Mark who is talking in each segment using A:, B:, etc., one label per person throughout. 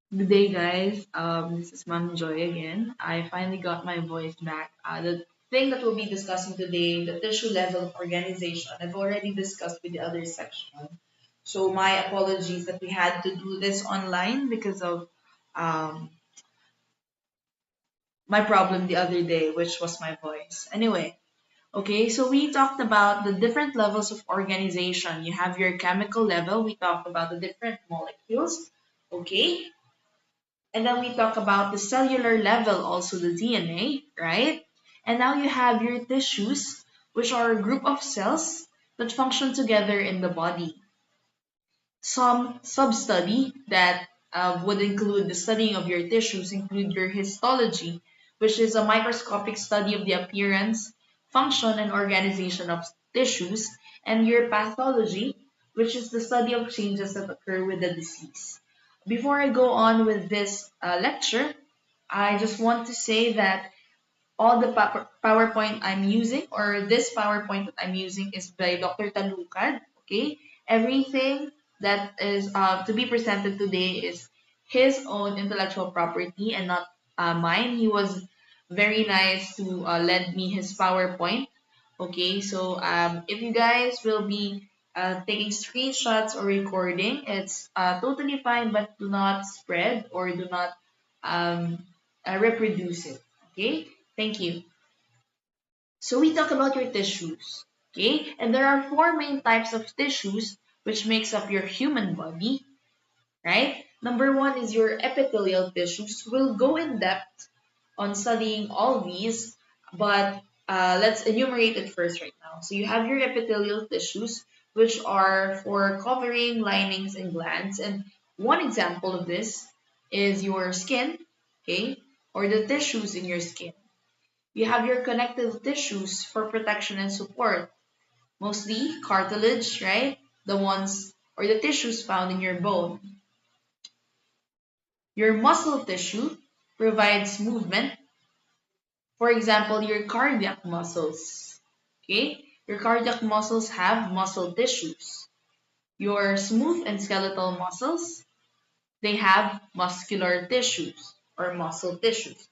A: Good day, guys. This is Ma'am Joy again. I finally got my voice back. The thing that we'll be discussing today, the tissue level of organization, I've already discussed with the other section. So my apologies that we had to do this online because of um, my problem the other day, which was my voice. Anyway, okay, so we talked about the different levels of organization. You have your chemical level. We talked about the different molecules. Okay, and then we talk about the cellular level, also the DNA, right? And now you have your tissues, which are a group of cells that function together in the body. Some sub-study that would include the studying of your tissues include your histology, which is a microscopic study of the appearance, function, and organization of tissues, and your pathology, which is the study of changes that occur with the disease. Before I go on with this lecture, I just want to say that all the PowerPoint I'm using, or this PowerPoint that I'm using, is by Dr. Talukad. Okay, everything that is to be presented today is his own intellectual property and not mine. He was very nice to lend me his PowerPoint. Okay, so if you guys will be taking screenshots or recording, it's totally fine, but do not spread or do not um, reproduce it. Okay, thank you. So we talk about your tissues. Okay, and there are four main types of tissues which makes up your human body, right? Number one is your epithelial tissues. We'll go in depth on studying all these, but let's enumerate it first right now. So you have your epithelial tissues, which are for covering linings and glands. And one example of this is your skin, okay, or the tissues in your skin. You have your connective tissues for protection and support, mostly cartilage, right? The ones or the tissues found in your bone. Your muscle tissue provides movement. For example, your cardiac muscles. Okay? Your cardiac muscles have muscle tissues. Your smooth and skeletal muscles, they have muscular tissues or muscle tissues.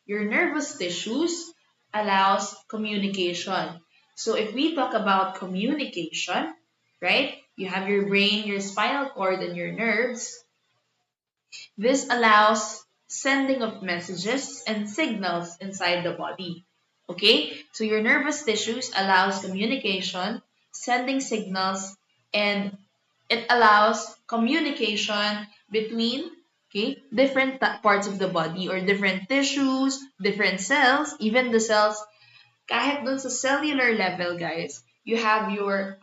A: Your nervous tissues allows communication. So if we talk about communication, right? You have your brain, your spinal cord, and your nerves. This allows sending of messages and signals inside the body. Okay? So your nervous tissues allows communication, sending signals, and it allows communication between different parts of the body or different tissues, different cells, even the cells kahit dun sa cellular level, guys, you have your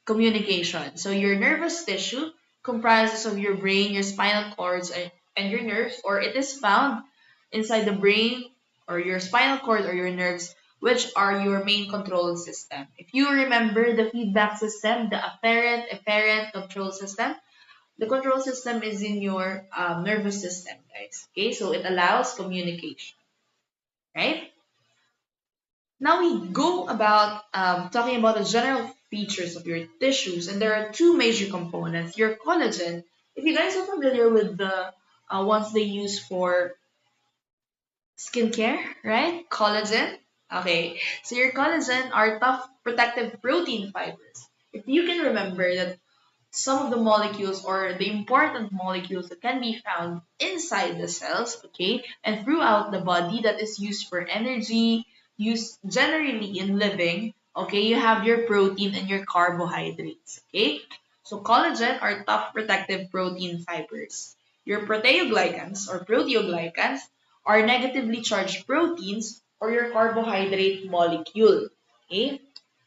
A: communication. So your nervous tissue comprises of your brain, your spinal cords, and your nerves, or it is found inside the brain or your spinal cord or your nerves, which are your main control system. If you remember the feedback system, the afferent control system, the control system is in your nervous system, guys. Okay, so it allows communication, right? Now we go about talking about the general features of your tissues, and there are two major components. Your collagen, if you guys are familiar with the ones they use for skincare, right? Collagen. Okay, so your collagen are tough protective protein fibers. If you can remember that some of the molecules or the important molecules that can be found inside the cells, okay, and throughout the body that is used for energy, used generally in living, okay, you have your protein and your carbohydrates, okay? So collagen are tough protective protein fibers. Your proteoglycans or proteoglycans are negatively charged proteins or your carbohydrate molecule, okay?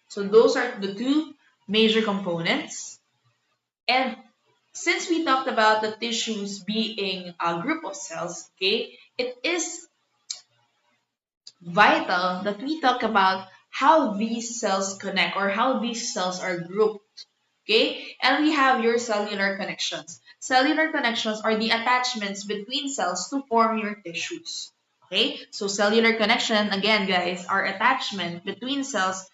A: So those are the two major components. And since we talked about the tissues being a group of cells, okay, it is vital that we talk about how these cells connect or how these cells are grouped. Okay, and we have your cellular connections. Cellular connections are the attachments between cells to form your tissues. Okay, so cellular connection, again, guys, are attachment between cells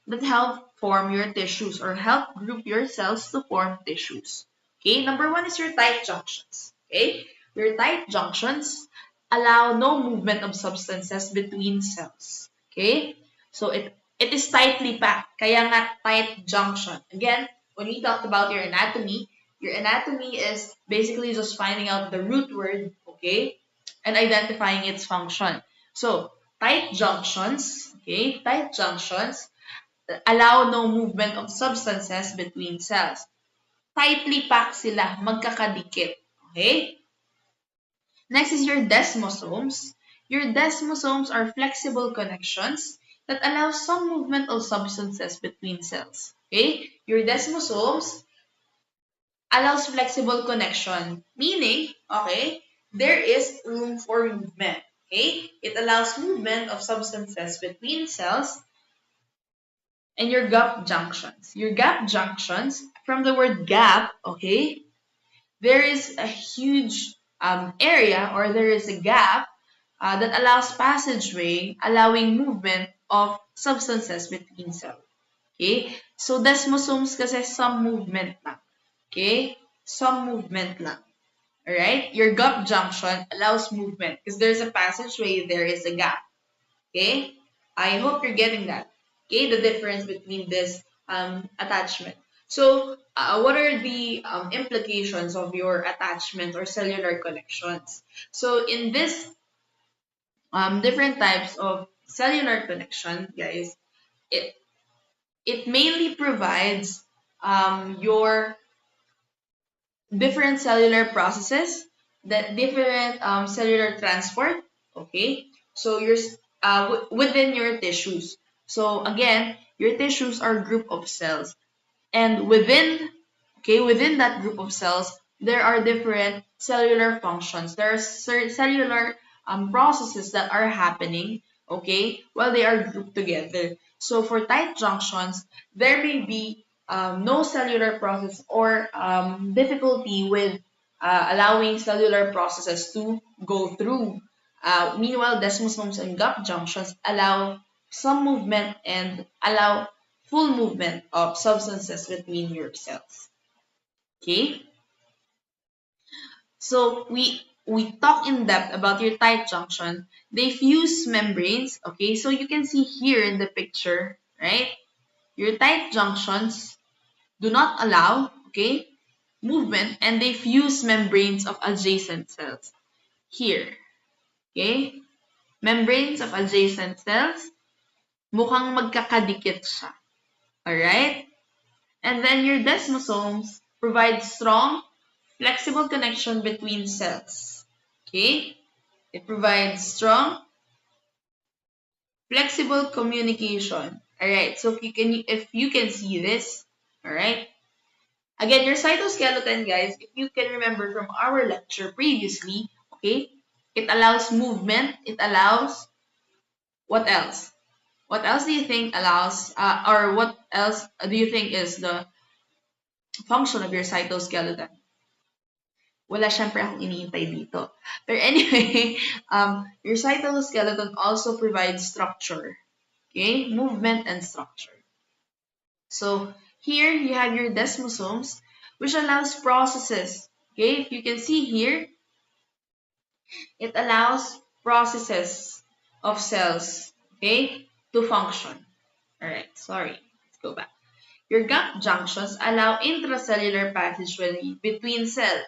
A: that help form your tissues or help group your cells to form tissues. Okay, number one is your tight junctions. Okay, Your tight junctions allow no movement of substances between cells. Okay? So it is tightly packed. Kaya nga tight junction. Again, when we talked about your anatomy is basically just finding out the root word, okay, and identifying its function. So, tight junctions, okay, tight junctions allow no movement of substances between cells. Tightly packed sila, magkakadikit. Okay? Next is your desmosomes. Your desmosomes are flexible connections that allow some movement of substances between cells. Okay? Your desmosomes allows flexible connection, meaning, okay, there is room for movement. Okay? It allows movement of substances between cells and your gap junctions. Your gap junctions, from the word gap, okay, there is a huge area or there is a gap that allows passageway, allowing movement of substances between cells. Okay? So, desmosomes kasi some movement lang. Okay? Some movement lang. Alright? Your gap junction allows movement because there's a passageway, there is a gap. Okay? I hope you're getting that. Okay? The difference between this attachment. So, what are the implications of your attachment or cellular connections? So, in this different types of cellular connection, guys, it it mainly provides your different cellular processes, that different cellular transport, okay? So you're within your tissues. So again, your tissues are a group of cells. And within that group of cells, there are different cellular functions. There are cellular processes that are happening, okay, while they are grouped together. So for tight junctions, there may be no cellular process or difficulty with allowing cellular processes to go through. Meanwhile, desmosomes and gap junctions allow some movement and allow full movement of substances between your cells. Okay? So we talk in depth about your tight junction. They fuse membranes. Okay, so you can see here in the picture, right? Your tight junctions do not allow, okay, movement, and they fuse membranes of adjacent cells. Here, okay? Membranes of adjacent cells, mukhang magkakadikit siya. Alright? And then your desmosomes provide strong, flexible connection between cells. Okay? It provides strong, flexible communication. Alright, so if you can see this, alright? Again, your cytoskeleton, guys, if you can remember from our lecture previously, okay, it allows movement, it allows, what else? What else do you think allows, or what else do you think is the function of your cytoskeleton? Wala syempre akong iniintay dito. But anyway, your cytoskeleton also provides structure. Okay? Movement and structure. So, here you have your desmosomes, which allows processes. Okay? If you can see here, it allows processes of cells, okay, to function. Alright, sorry. Let's go back. Your gap junctions allow intracellular passageway between cells.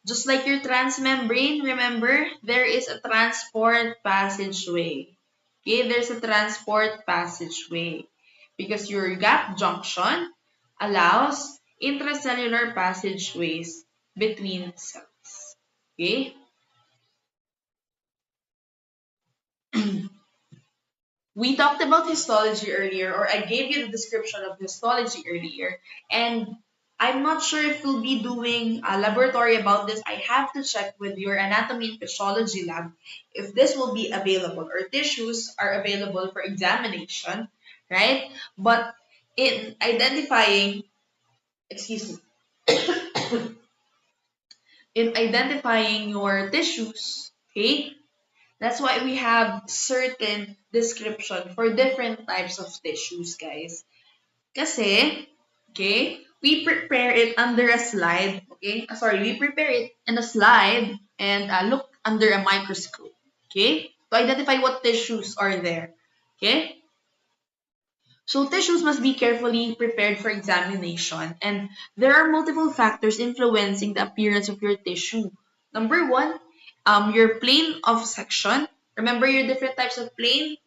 A: Just like your transmembrane, remember, there is a transport passageway. Okay, there's a transport passageway. Because your gap junction allows intracellular passageways between cells. Okay? We talked about histology earlier, or I gave you the description of histology earlier, and I'm not sure if we'll be doing a laboratory about this. I have to check with your anatomy and physiology lab if this will be available or tissues are available for examination, right? But in identifying, excuse me, in identifying your tissues, okay, that's why we have certain description for different types of tissues, guys. Kasi, okay, we prepare it under a slide, okay? Sorry, we prepare it in a slide, and look under a microscope, okay, to identify what tissues are there, okay? So tissues must be carefully prepared for examination, and there are multiple factors influencing the appearance of your tissue. Number one, your plane of section. Remember your different types of plane?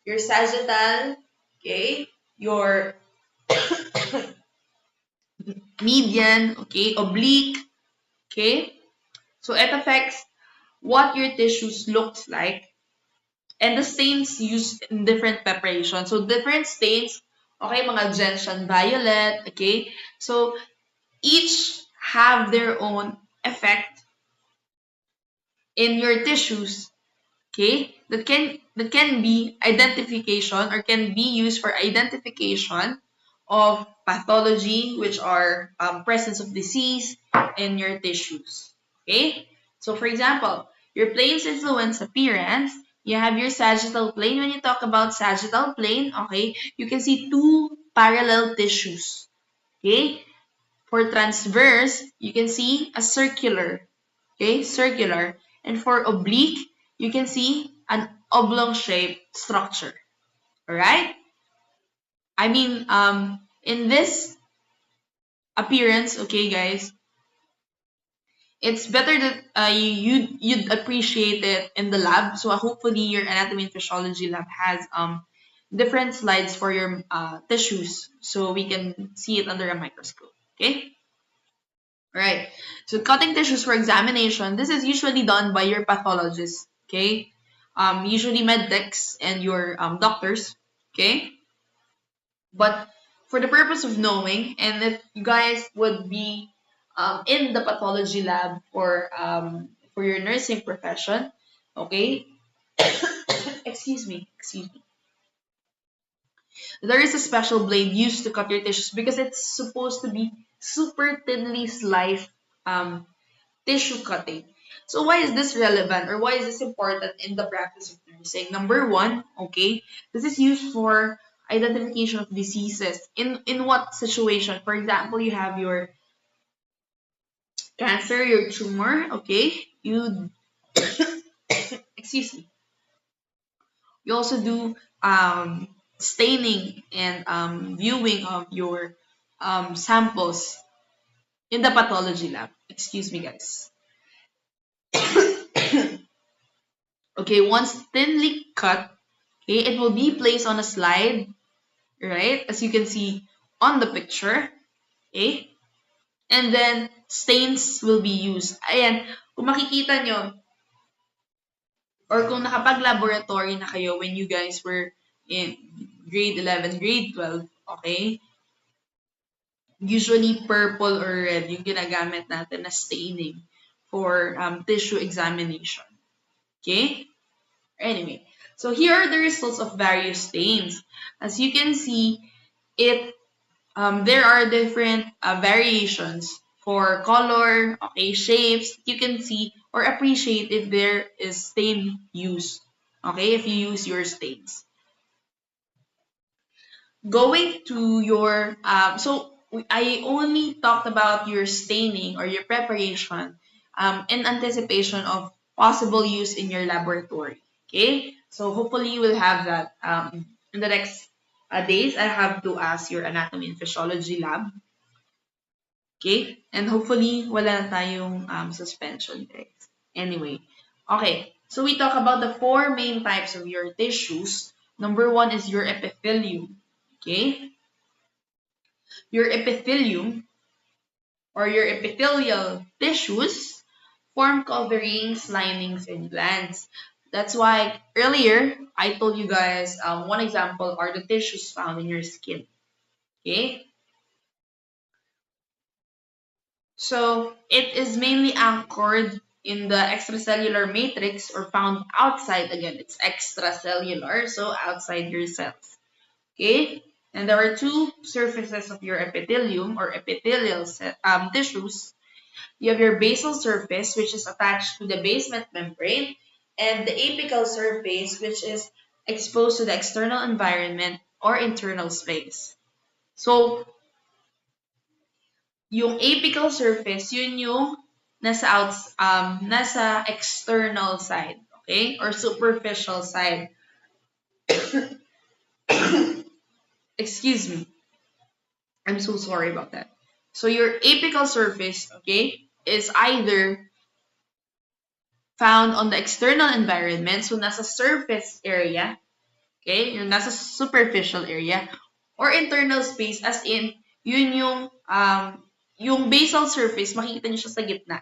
A: Your sagittal, okay, your median, okay, oblique, okay. So it affects what your tissues looks like, and the stains used in different preparations. So different stains, okay, mga gentian violet, okay. So each have their own effect in your tissues, okay, that can be identification or can be used for identification of pathology, which are presence of disease in your tissues, okay. So for example, your planes influence appearance. You have your sagittal plane. When you talk about sagittal plane, okay, you can see two parallel tissues, okay. For transverse, you can see a circular, okay, circular. And for oblique, you can see an oblong shaped structure. All right? I mean, in this appearance, okay, guys, it's better that you'd appreciate it in the lab. So hopefully your anatomy and physiology lab has different slides for your tissues, so we can see it under a microscope. Okay. Right. So cutting tissues for examination, this is usually done by your pathologist, okay? Usually med techs and your doctors, okay? But for the purpose of knowing, and if you guys would be in the pathology lab for your nursing profession, okay? Excuse me. There is a special blade used to cut your tissues because it's supposed to be super thinly sliced um, tissue cutting. So why is this relevant or why is this important in the practice of nursing? Number one, okay, this is used for identification of diseases. In what situation? For example, you have your cancer, your tumor, okay? You excuse me. You also do staining and viewing of your samples in the pathology lab. Excuse me, guys. Okay, once thinly cut, okay, it will be placed on a slide, right? As you can see on the picture, okay? And then stains will be used. Ayan, kung makikita nyo, or kung nakapag-laboratory na kayo when you guys were in grade 11, grade 12, okay? Usually purple or red yung ginagamit natin na staining for tissue examination. Okay? Anyway, so here are the results of various stains. As you can see, there are different variations for color, okay, shapes. You can see or appreciate if there is stain used. Okay, if you use your stains. Going to your I only talked about your staining or your preparation in anticipation of possible use in your laboratory. Okay, so hopefully you will have that in the next days. I have to ask your anatomy and physiology lab. Okay, and hopefully wala na tayong suspension, guys. Anyway, okay, so we talk about the four main types of your tissues. Number one is your epithelium. Okay, your epithelium or your epithelial tissues form coverings, linings, and glands. That's why earlier I told you guys one example are the tissues found in your skin. Okay, so it is mainly anchored in the extracellular matrix or found outside. Again, it's extracellular, so outside your cells. Okay, and there are two surfaces of your epithelium or epithelial tissues. You have your basal surface, which is attached to the basement membrane, and the apical surface, which is exposed to the external environment or internal space. So, yung apical surface, yun yung nasa external side, okay? Or superficial side. Excuse me. I'm so sorry about that. So your apical surface, okay, is either found on the external environment, so nasa surface area, okay, yung nasa superficial area, or internal space, as in, yun yung basal surface, makikita niyo siya sa gitna,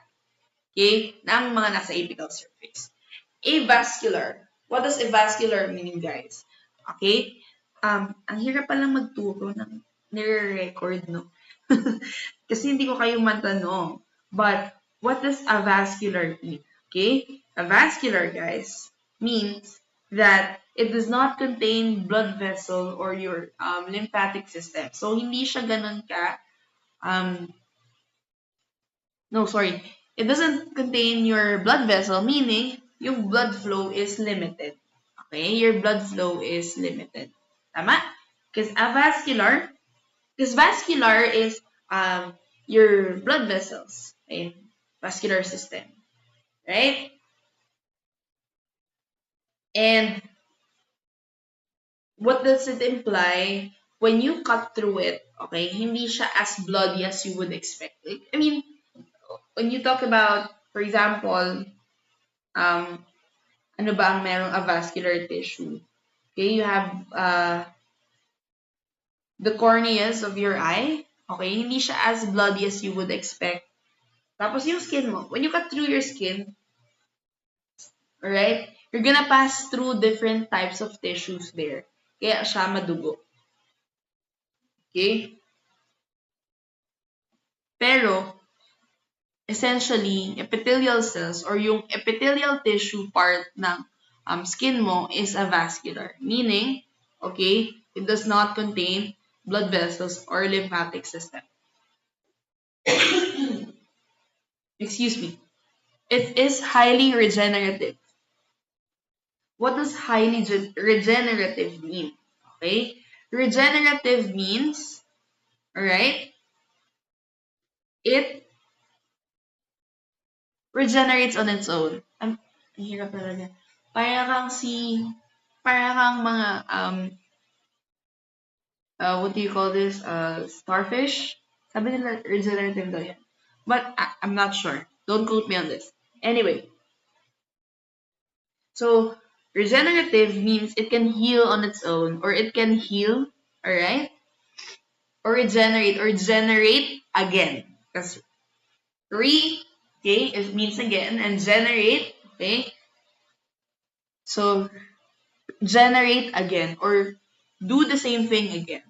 A: okay, ng mga nasa apical surface. Avascular. What does avascular mean, guys? Okay? Ang hirap palang magturo ng nire-record, no? Kasi hindi ko kayo matanong. But, what does avascular mean? Okay? Avascular, guys, means that it does not contain blood vessel or your lymphatic system. So, hindi siya ganun ka, no, sorry. It doesn't contain your blood vessel, meaning yung blood flow is limited. Okay? Your blood flow is limited. Tama? Because vascular is your blood vessels in vascular system. Right? And what does it imply? When you cut through it, okay, hindi siya as bloody as you would expect. I mean, when you talk about, for example, ano ba ang merong avascular tissue? Okay, you have the corneas of your eye. Okay, hindi siya as bloody as you would expect. Tapos yung skin mo, when you cut through your skin, alright, you're gonna pass through different types of tissues there. Kaya siya madugo. Okay? Pero, essentially, epithelial cells or yung epithelial tissue part ng skin mo is avascular. Meaning, okay, it does not contain blood vessels or lymphatic system. Excuse me. It is highly regenerative. What does highly regenerative mean? Okay? Regenerative means, alright, it regenerates on its own. Ang hirap talaga. Parang mga, what do you call this? Starfish? Sabi nila, regenerative daw yan. But I'm not sure. Don't quote me on this. Anyway. So, regenerative means it can heal on its own, or it can heal, alright? Or generate again. Because okay, it means again, and generate, okay? So, generate again, or do the same thing again.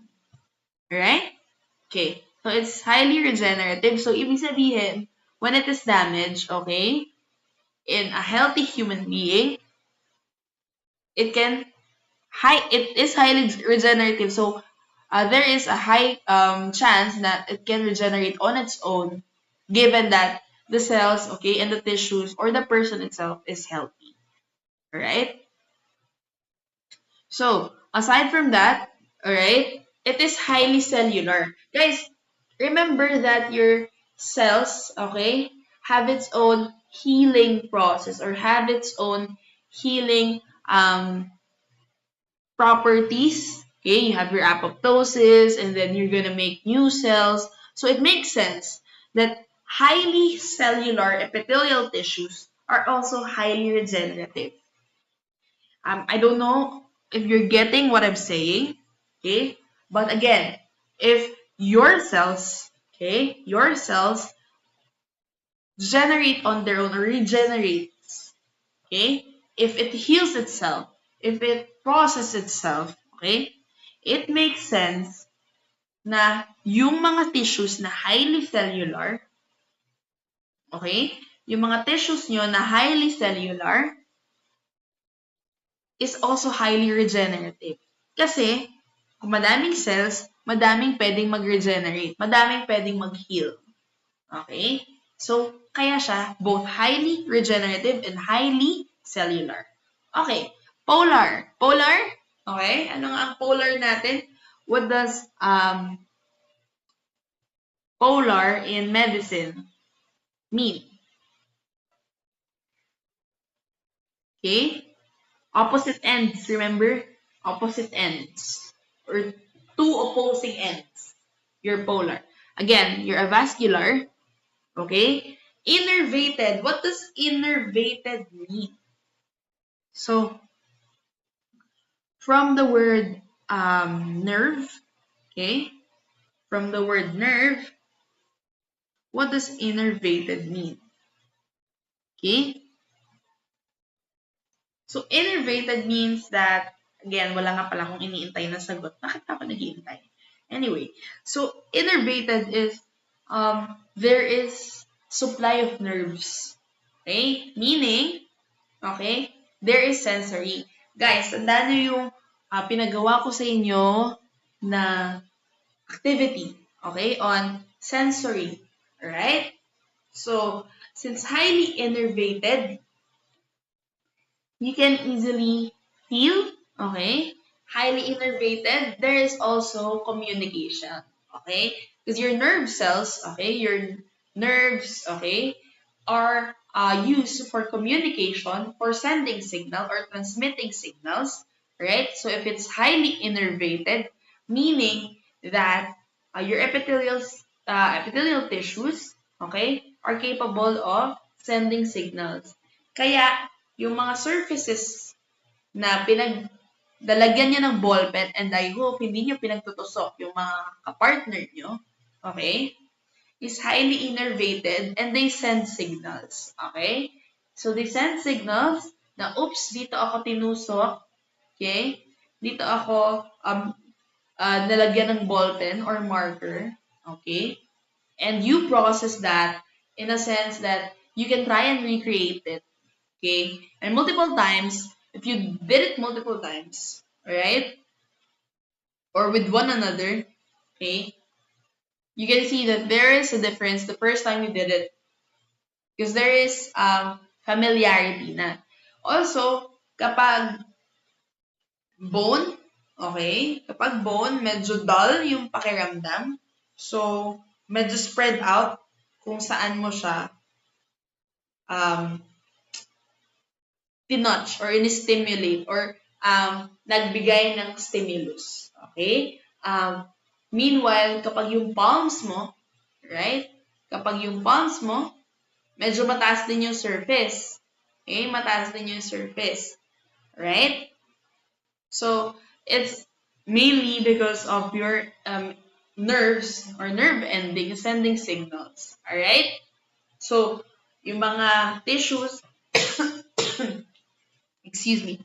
A: Alright? Okay. So, it's highly regenerative. So, ibig sabihin, when it is damaged, okay, in a healthy human being, it is highly regenerative. So, there is a high chance that it can regenerate on its own, given that the cells, okay, and the tissues or the person itself is healthy. Alright? So, aside from that, alright, it is highly cellular. Guys, remember that your cells, okay, have its own healing process or have its own healing properties. Okay, you have your apoptosis and then you're going to make new cells. So it makes sense that highly cellular epithelial tissues are also highly regenerative. I don't know if you're getting what I'm saying, okay? But again, if your cells, okay, your cells generate on their own or regenerates, okay? If it heals itself, if it processes itself, okay? It makes sense na yung mga tissues na highly cellular, okay? Yung mga tissues nyo na highly cellular is also highly regenerative. Kasi, kung madaming cells, madaming pwedeng mag-regenerate, madaming pwedeng mag-heal. Okay? So, kaya siya both highly regenerative and highly cellular. Okay. Polar. Polar? Okay. Ano nga ang polar natin? What does polar in medicine mean? Okay? Opposite ends, remember? Opposite ends. Or two opposing ends. You're polar. Again, you're avascular. Okay? Innervated. What does innervated mean? So, from the word nerve, okay? From the word nerve, what does innervated mean? Okay? So, innervated means that, again, wala nga pala akong iniintay na sagot. Bakit ako nag-iintay? Anyway, so innervated is there is supply of nerves. Okay? Meaning, okay, there is sensory. Guys, tandaan nyo yung pinagawa ko sa inyo na activity, okay, on sensory. Alright? So, since highly innervated, you can easily feel, okay? Highly innervated, there is also communication, okay? Because your nerve cells, okay, your nerves, okay, are used for communication, for sending signal or transmitting signals, right? So if it's highly innervated, meaning that your epithelial tissues, okay, are capable of sending signals. Kaya, yung mga surfaces na dalagyan nyo ng ballpen, and I hope hindi nyo pinagtutusok yung mga kapartner nyo, okay, is highly innervated and they send signals, okay? So, they send signals na, oops, dito ako tinusok, okay? Dito ako nalagyan ng ballpen or marker, okay? And you process that in a sense that you can try and recreate it, okay? And multiple times, if you did it multiple times, alright? Or with one another, okay? You can see that there is a difference the first time you did it. Because there is familiarity na. Also, kapag bone, okay? Kapag bone, medyo dull yung pakiramdam. So, medyo spread out kung saan mo siya tinouch or in-stimulate or nagbigay ng stimulus. Okay? Meanwhile, kapag yung palms mo, right? Kapag yung palms mo, medyo mataas din yung surface. Okay? Mataas din yung surface. Right? So, it's mainly because of your nerves or nerve ending sending signals. Alright? So, yung mga tissues excuse me,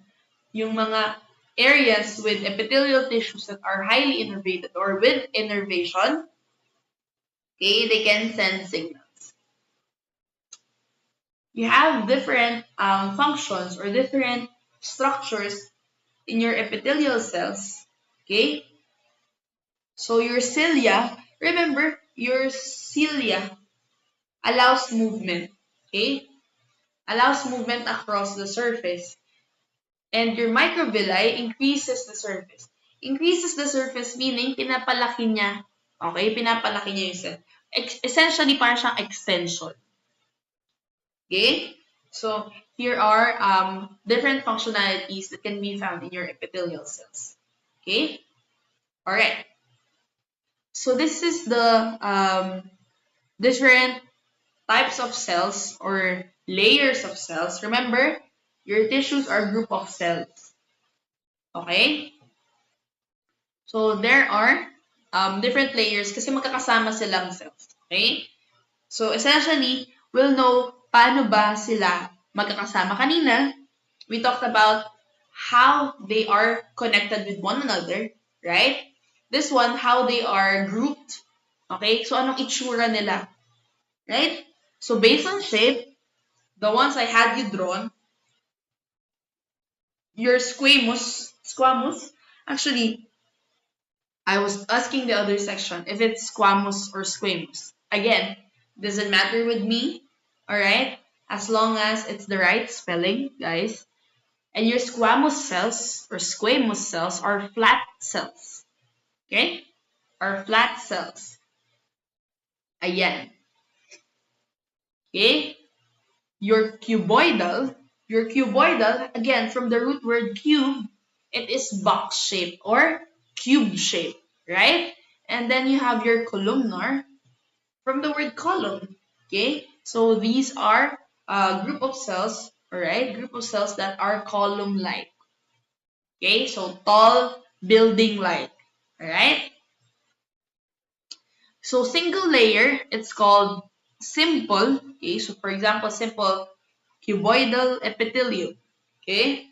A: yung mga areas with epithelial tissues that are highly innervated or with innervation, okay, they can send signals. You have different functions or different structures in your epithelial cells, okay? So your cilia, remember, your cilia allows movement, okay? Allows movement across the surface. And your microvilli increases the surface. Increases the surface meaning pinapalaki niya. Okay? Pinapalaki niya yung cell. Essentially, parang siyang extension. Okay? So, here are different functionalities that can be found in your epithelial cells. Okay? Alright. So, this is the different types of cells or layers of cells. Remember, your tissues are a group of cells. Okay? So, there are different layers kasi magkakasama silang cells. Okay? So, essentially, we'll know paano ba sila magkakasama. Kanina, we talked about how they are connected with one another, right? This one, how they are grouped. Okay? So, anong itsura nila? Right? So, based on shape, the ones I had you drawn, your squamous, actually, I was asking the other section if it's squamous or squamous. Again, doesn't matter with me, alright? As long as it's the right spelling, guys. And your squamous cells or squamous cells are flat cells. Okay? Are flat cells. Ayan. Okay? Your cuboidal, Your cuboidal, again, from the root word cube, it is box shape or cube shape, right? And then you have your columnar from the word column, okay? So these are a group of cells, all right? Group of cells that are column-like, okay? So tall, building-like, all right? So single layer, it's called simple, okay? So for example, simple cuboidal epithelium, okay?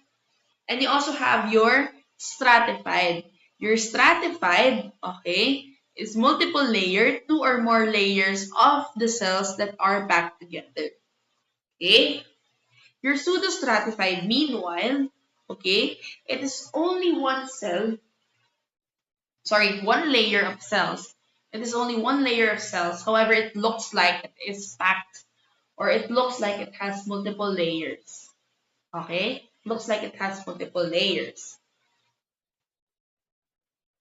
A: And you also have your stratified. Your stratified, okay, is multiple layer, two or more layers of the cells that are packed together. Okay? Your pseudostratified, meanwhile, okay, it is only one cell, sorry, one layer of cells. It is only one layer of cells. However, it looks like it is packed or it looks like it has multiple layers. Okay? Looks like it has multiple layers.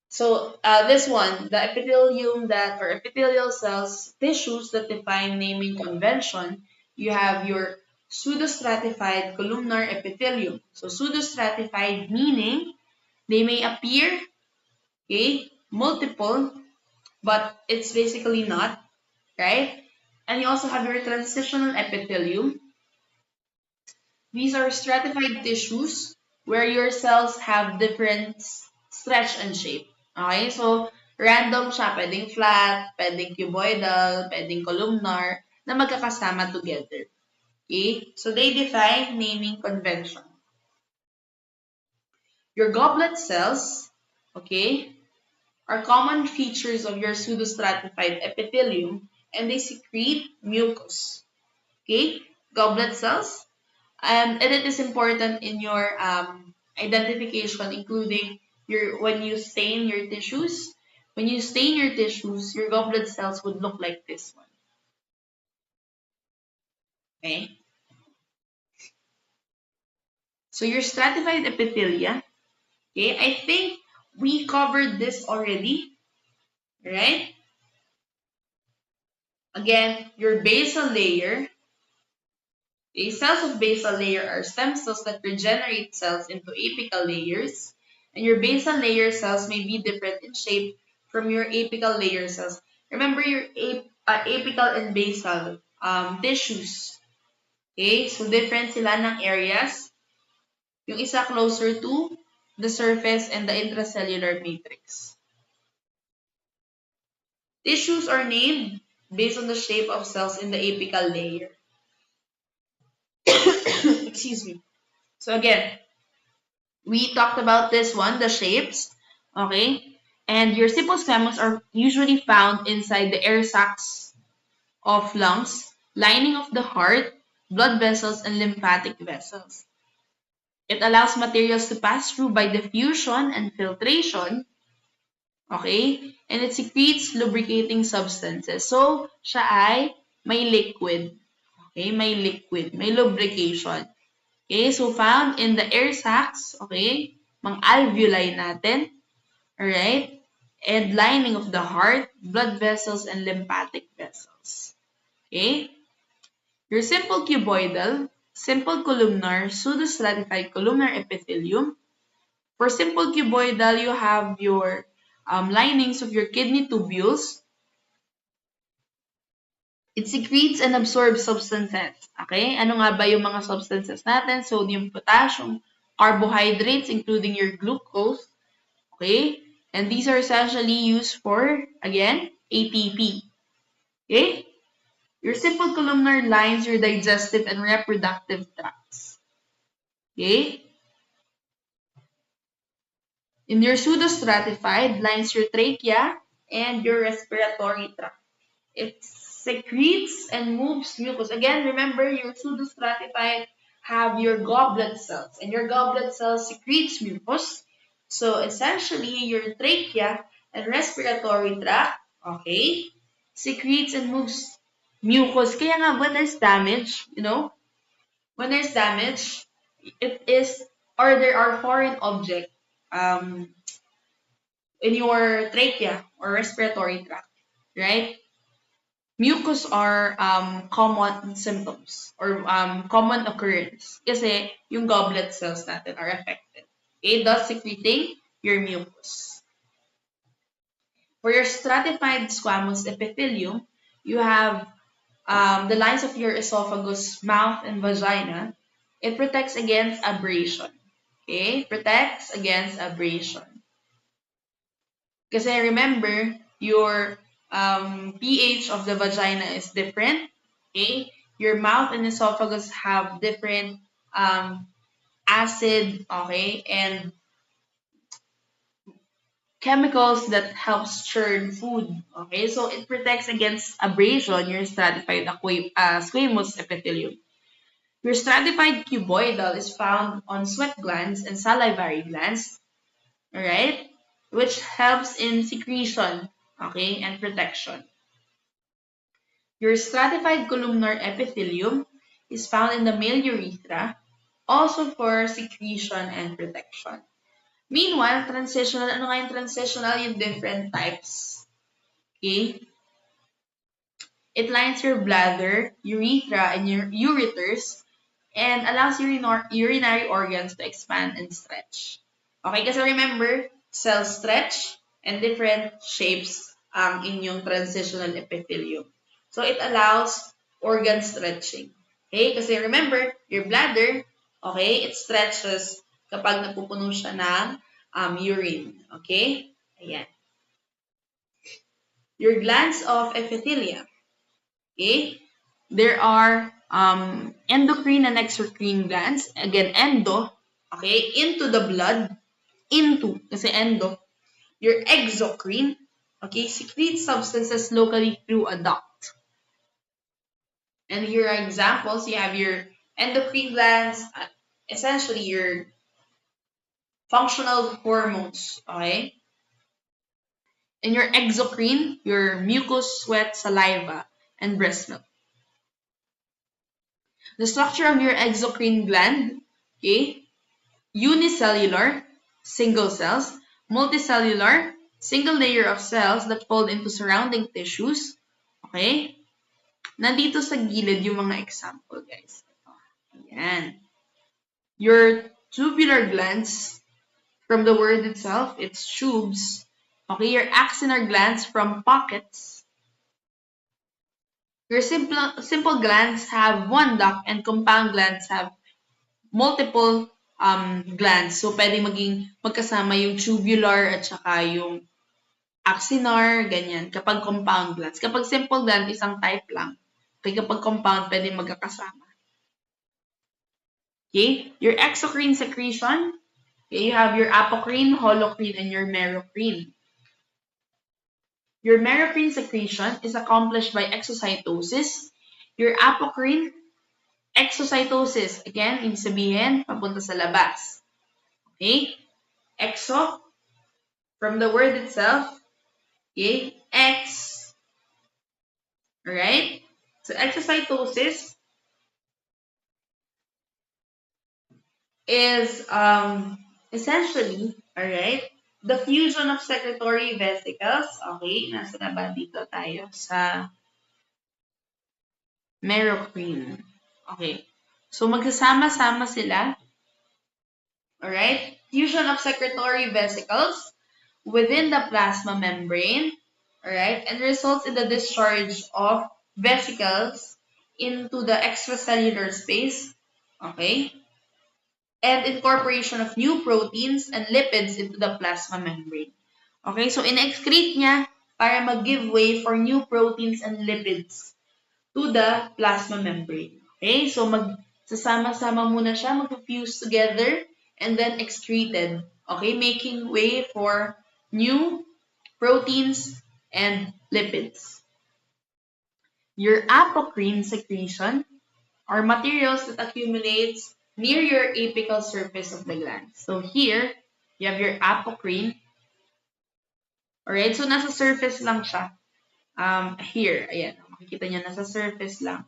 A: So this one, the epithelium that or epithelial cells, tissues that define naming convention, you have your pseudostratified columnar epithelium. So pseudostratified meaning they may appear, okay, multiple, but it's basically not, right? And you also have your transitional epithelium. These are stratified tissues where your cells have different stretch and shape. Okay? So, random siya. Pwedeng flat, pwedeng cuboidal, pwedeng columnar na magkakasama together. Okay? So, they define naming convention. Your goblet cells, okay, are common features of your pseudostratified epithelium and they secrete mucus. Okay? Goblet cells, and it is important in your identification, including your when you stain your tissues. When you stain your tissues, your goblet cells would look like this one. Okay. So your stratified epithelia. Okay, I think we covered this already, right? Again, your basal layer. The cells of basal layer are stem cells that regenerate cells into apical layers, and your basal layer cells may be different in shape from your apical layer cells. Remember your apical and basal tissues. Okay? So different sila ng areas. Yung isa closer to the surface and the intracellular matrix. Tissues are named based on the shape of cells in the apical layer. Excuse me. So again, we talked about this one, the shapes, okay? And your simple stemons are usually found inside the air sacs of lungs, lining of the heart, blood vessels, and lymphatic vessels. It allows materials to pass through by diffusion and filtration, okay? And it secretes lubricating substances. So, siya ay may liquid, okay? May liquid, may lubrication. Okay, so found in the air sacs, okay, mga alveoli natin, alright, and lining of the heart, blood vessels, and lymphatic vessels. Okay, your simple cuboidal, simple columnar, pseudostratified columnar epithelium. For simple cuboidal, you have your linings of your kidney tubules. It secretes and absorbs substances. Okay? Ano nga ba yung mga substances natin? Sodium, potassium, carbohydrates, including your glucose. Okay? And these are essentially used for, again, ATP. Okay? Your simple columnar lines your digestive and reproductive tracts. Okay? In your pseudostratified lines your trachea and your respiratory tract. It secretes and moves mucus. Again, remember your pseudostratified have your goblet cells, and your goblet cells secretes mucus. So essentially, your trachea and respiratory tract, okay, secretes and moves mucus. Kaya nga, when there's damage, when there's damage, it is, or there are foreign objects in your trachea or respiratory tract, right? mucus are common symptoms or common occurrence kasi yung goblet cells natin are affected. Okay, thus secreting your mucus. For your stratified squamous epithelium, you have the lines of your esophagus, mouth, and vagina. It protects against abrasion. Okay, protects against abrasion. Kasi remember, your pH of the vagina is different. Okay? Your mouth and esophagus have different acid, okay, and chemicals that helps churn food. Okay, so it protects against abrasion, your stratified squamous epithelium. Your stratified cuboidal is found on sweat glands and salivary glands, alright, which helps in secretion, okay, and protection. Your stratified columnar epithelium is found in the male urethra, also for secretion and protection. Meanwhile, transitional, ano nga yung transitional? Yung different types. Okay? It lines your bladder, urethra, and your ureters, and allows urinary organs to expand and stretch. Okay, kasi remember, cells stretch and different shapes ang inyong transitional epithelium. So, it allows organ stretching. Okay, kasi remember, your bladder, okay, it stretches kapag napupuno siya ng urine. Okay? Ayan. Your glands of epithelia. Okay? There are endocrine and exocrine glands. Again, endo, okay, into the blood, kasi endo. Your exocrine, okay, secretes substances locally through a duct. And here are examples. You have your endocrine glands, essentially your functional hormones, okay? And your exocrine, your mucus, sweat, saliva, and breast milk. The structure of your exocrine gland, okay, unicellular, single cells, multicellular, single layer of cells that fold into surrounding tissues, okay? Nandito sa gilid yung mga example, guys. Ayan. Your tubular glands, from the word itself, it's tubes. Okay, your acinar glands from pockets. Your simple glands have one duct and compound glands have multiple glands. So, pwede magkasama yung tubular at saka yung acinar, ganyan, kapag compound glands. Kapag simple gland, isang type lang. Okay, kapag compound, pwede magkakasama. Okay, your exocrine secretion, okay, you have your apocrine, holocrine, and your merocrine. Your merocrine secretion is accomplished by exocytosis. Your apocrine, exocytosis. Again, ibig sabihin, papunta sa labas. Okay? Exo, from the word itself. Okay? X. Alright? So, exocytosis is essentially, alright, the fusion of secretory vesicles. Okay, nasa na ba dito tayo sa merocrine. Okay, so magsasama-sama sila. Alright, fusion of secretory vesicles within the plasma membrane. Alright, and results in the discharge of vesicles into the extracellular space. Okay, and incorporation of new proteins and lipids into the plasma membrane. Okay, so in-excrete niya para mag-give way for new proteins and lipids to the plasma membrane. Okay, so magsasama-sama muna siya, mag-fuse together, and then excreted. Okay, making way for new proteins and lipids. Your apocrine secretion are materials that accumulates near your apical surface of the gland. So here, you have your apocrine. Alright, so nasa surface lang siya. Here, ayan, makikita niyo, nasa surface lang.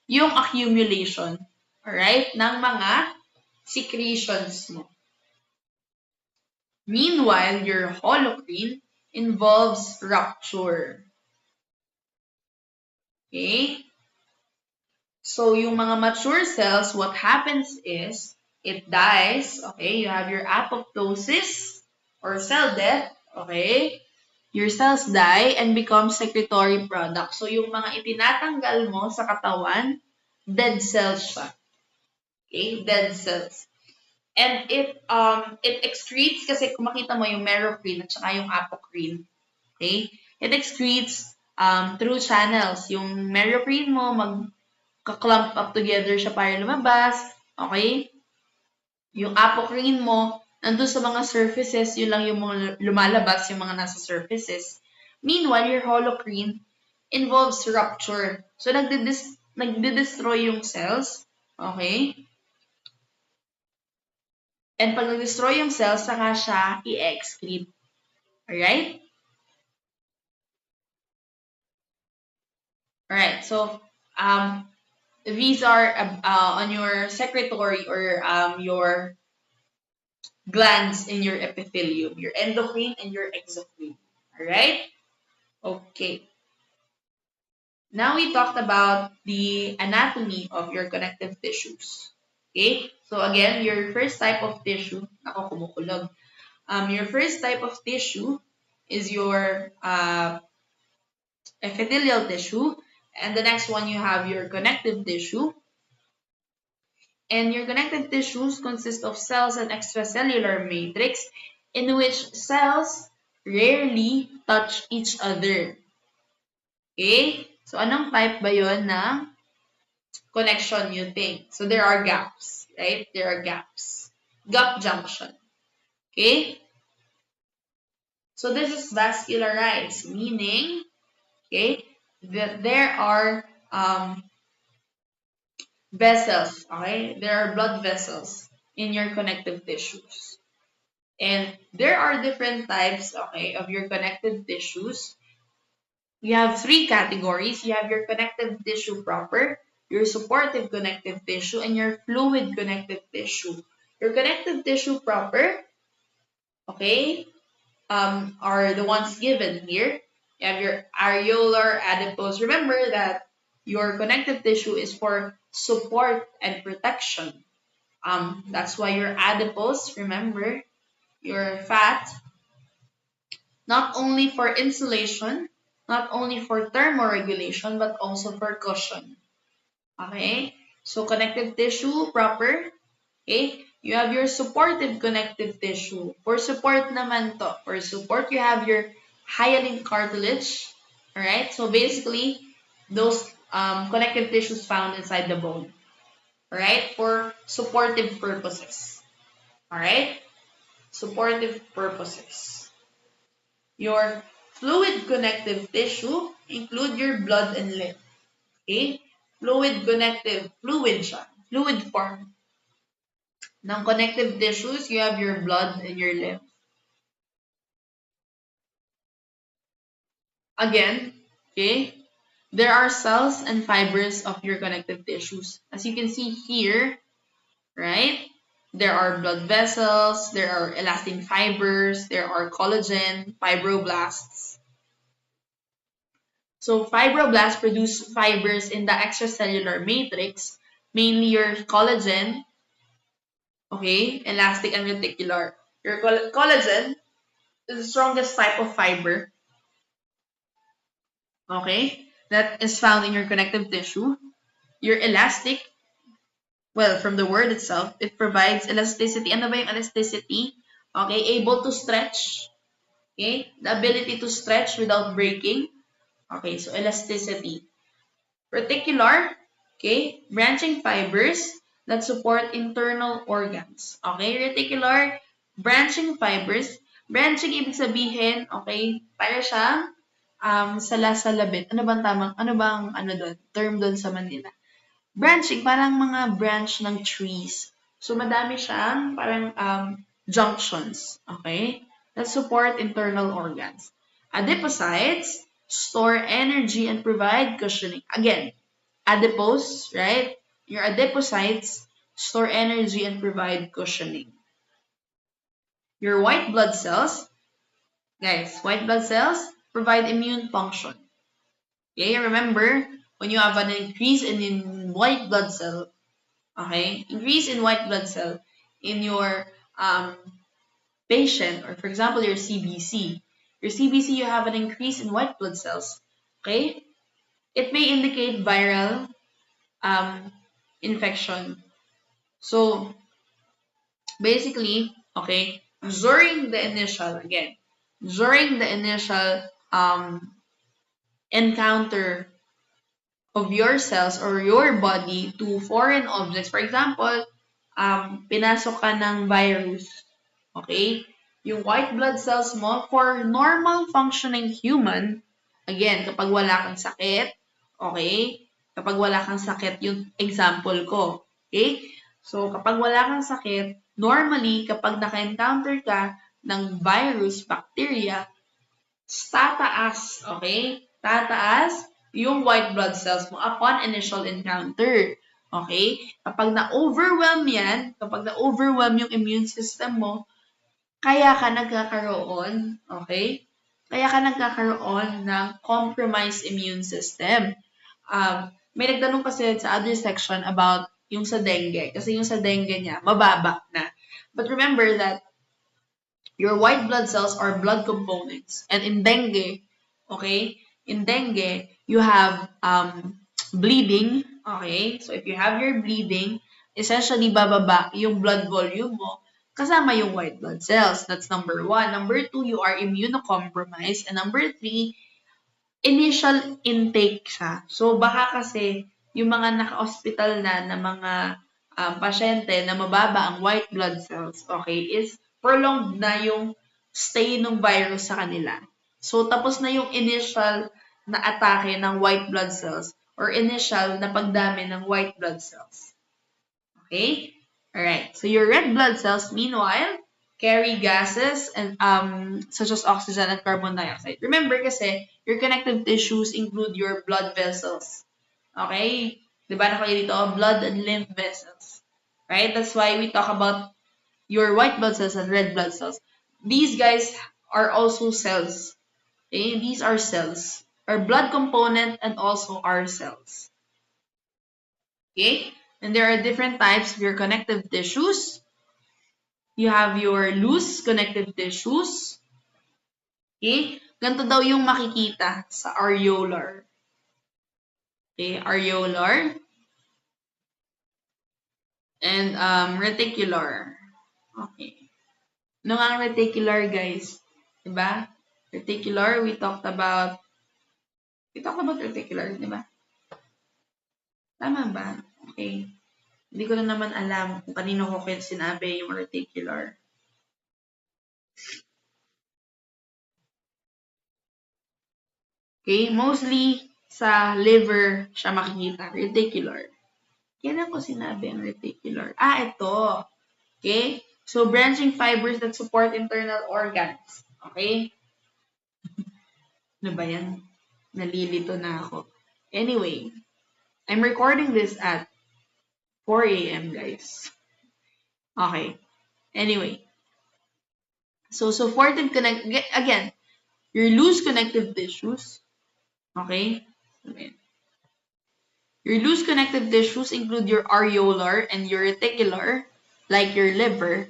A: Yung accumulation, alright, ng mga secretions mo. Meanwhile, your holocrine involves rupture. Okay? So, yung mga mature cells, what happens is, it dies. Okay? You have your apoptosis or cell death. Okay? Your cells die and become secretory products. So, yung mga itinatanggal mo sa katawan, dead cells siya. Okay? Dead cells. And it excretes, kasi kung makita mo yung merocrine at saka yung apocrine, okay? It excretes through channels. Yung merocrine mo, magka-clump up together siya para lumabas, okay? Yung apocrine mo, nandun sa mga surfaces, yun lang yung mga lumalabas, yung mga nasa surfaces. Meanwhile, your holocrine involves rupture. So, nagde-destroy yung cells, okay? And pag nag-destroy yung cells, saka siya i-excrete. Alright? Alright, so these are on your secretory or your glands in your epithelium, your endocrine and your exocrine. Alright? Okay. Now we talked about the anatomy of your connective tissues. Okay? So again, your first type of tissue, ako kumukulog. Your first type of tissue is your epithelial tissue, and the next one you have your connective tissue. And your connective tissues consist of cells and extracellular matrix in which cells rarely touch each other. Okay? So, anong type ba yun ng connection you think? So, there are gaps, right? There are gaps. Gap junction. Okay? So, this is vascularized, meaning, okay, that there are vessels, okay? There are blood vessels in your connective tissues. And there are different types, okay, of your connective tissues. You have three categories. You have your connective tissue proper, your supportive connective tissue, and your fluid connective tissue. Your connective tissue proper, okay, are the ones given here. You have your areolar adipose. Remember that your connective tissue is for support and protection. That's why your adipose, remember, your fat, not only for insulation, not only for thermoregulation, but also for cushion. Okay? So, connective tissue proper. Okay? You have your supportive connective tissue. For support naman to. For support, you have your hyaline cartilage. Alright? So, basically, those connective tissues found inside the bone. Alright? For supportive purposes. Alright? Supportive purposes. Your fluid connective tissue include your blood and lymph. Okay? Fluid siya. Fluid form. Ng connective tissues, you have your blood and your lymph. Again, okay, there are cells and fibers of your connective tissues. As you can see here, right, there are blood vessels, there are elastin fibers, there are collagen, fibroblasts. So fibroblasts produce fibers in the extracellular matrix, mainly your collagen, okay, elastic and reticular. Your collagen is the strongest type of fiber, okay, that is found in your connective tissue. Your elastic, well, from the word itself, it provides elasticity. Ano ba yung elasticity? Okay, able to stretch. Okay, the ability to stretch without breaking. Okay, so elasticity. Reticular, okay, branching fibers that support internal organs. Okay, reticular, branching fibers. Branching ibig sabihin, okay, para siyang sala-salabit. Ano bang doon? Term doon sa Manila. Branching, parang mga branch ng trees. So, madami siyang parang junctions, okay, that support internal organs. Adipocytes store energy and provide cushioning. Again, adipose, right? Your adipocytes store energy and provide cushioning. Your white blood cells, guys, white blood cells provide immune function. Okay, remember, when you have an increase in white blood cell, okay, increase in white blood cell in your patient, or for example, your CBC. Your CBC, you have an increase in white blood cells, okay? It may indicate viral infection. So, basically, okay, during the initial encounter of your cells or your body to foreign objects, for example, pinasok ka ng virus, okay? Yung white blood cells mo, for normal functioning human, again, kapag wala kang sakit, okay? Kapag wala kang sakit, yung example ko, okay? So, kapag wala kang sakit, normally, kapag naka-encounter ka ng virus, bacteria, tataas, okay? Tataas yung white blood cells mo upon initial encounter. Okay? Kapag na-overwhelm yan, kapag na-overwhelm yung immune system mo, kaya ka nagkakaroon, okay? Kaya ka nagkakaroon ng compromised immune system. May nagtanong kasi sa other section about yung sa dengue. Kasi yung sa dengue niya, mababa na. But remember that your white blood cells are blood components. And in dengue, okay, in dengue, you have bleeding, okay? So if you have your bleeding, essentially bababa yung blood volume mo kasama yung white blood cells. That's number 1. Number 2, you are immunocompromised. And number 3, initial intake siya. So baka kasi yung mga naka-hospital na mga pasyente na mababa ang white blood cells, okay, is prolonged na yung stay ng virus sa kanila. So, tapos na yung initial na atake ng white blood cells or initial na pagdami ng white blood cells. Okay? Alright. So, your red blood cells, meanwhile, carry gases and such as oxygen and carbon dioxide. Remember kasi, your connective tissues include your blood vessels. Okay? Diba nakalagay dito? Blood and lymph vessels. Right? That's why we talk about your white blood cells and red blood cells. These guys are also cells. Okay? These are cells. Our blood component and also our cells. Okay? And there are different types of your connective tissues. You have your loose connective tissues. Okay? Ganito daw yung makikita sa areolar. Okay? Areolar. And reticular. Okay. Ano nga ang reticular, guys? Diba? Reticular, we talked about reticular, diba? Tama ba? Okay. Hindi ko na naman alam kung kanino ko sinabi yung reticular. Okay? Mostly sa liver siya makikita. Reticular. Kailan ko sinabi ang reticular? Ito. Okay? So, branching fibers that support internal organs. Okay? Ano ba yan? Nalilito na ako. Anyway, I'm recording this at 4 a.m. guys. Okay. Anyway. So, supportive again, your loose connective tissues. Okay? Your loose connective tissues include your areolar and your reticular, like your liver.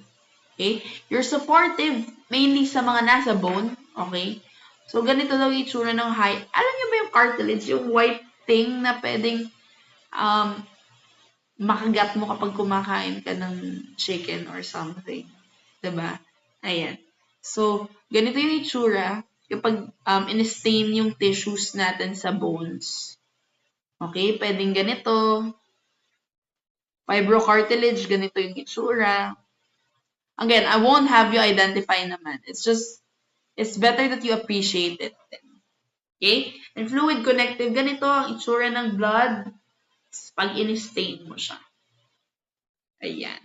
A: Okay? Your supportive, mainly sa mga nasa bone. Okay? So, ganito daw yung itsura ng high. Alam niyo ba yung cartilage? Yung white thing na pwedeng makagat mo kapag kumakain ka ng chicken or something. Diba? Ayan. So, ganito yung itsura kapag in-stain yung tissues natin sa bones. Okay? Pwedeng ganito. Fibrocartilage, ganito yung itsura. Again, I won't have you identify naman. It's better that you appreciate it. Okay? And fluid connective, ganito ang itsura ng blood pag in-stain mo siya. Ayan.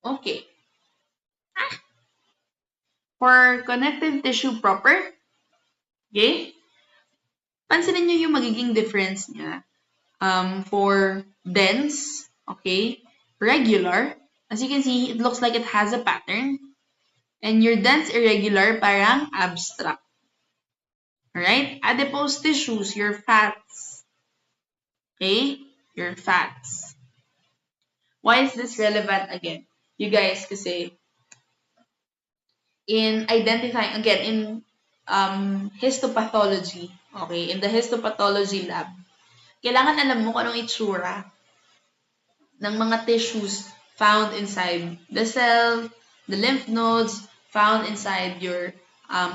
A: Okay. For connective tissue proper, okay? Pansinin nyo yung magiging difference niya. For dense, okay? Regular, as you can see, it looks like it has a pattern. And your dense irregular, parang abstract. Alright? Adipose tissues, your fats. Okay? Your fats. Why is this relevant again? You guys, kasi in identifying, again, in histopathology, okay, in the histopathology lab, kailangan alam mo kung anong itsura ng mga tissues found inside the cell, the lymph nodes, found inside your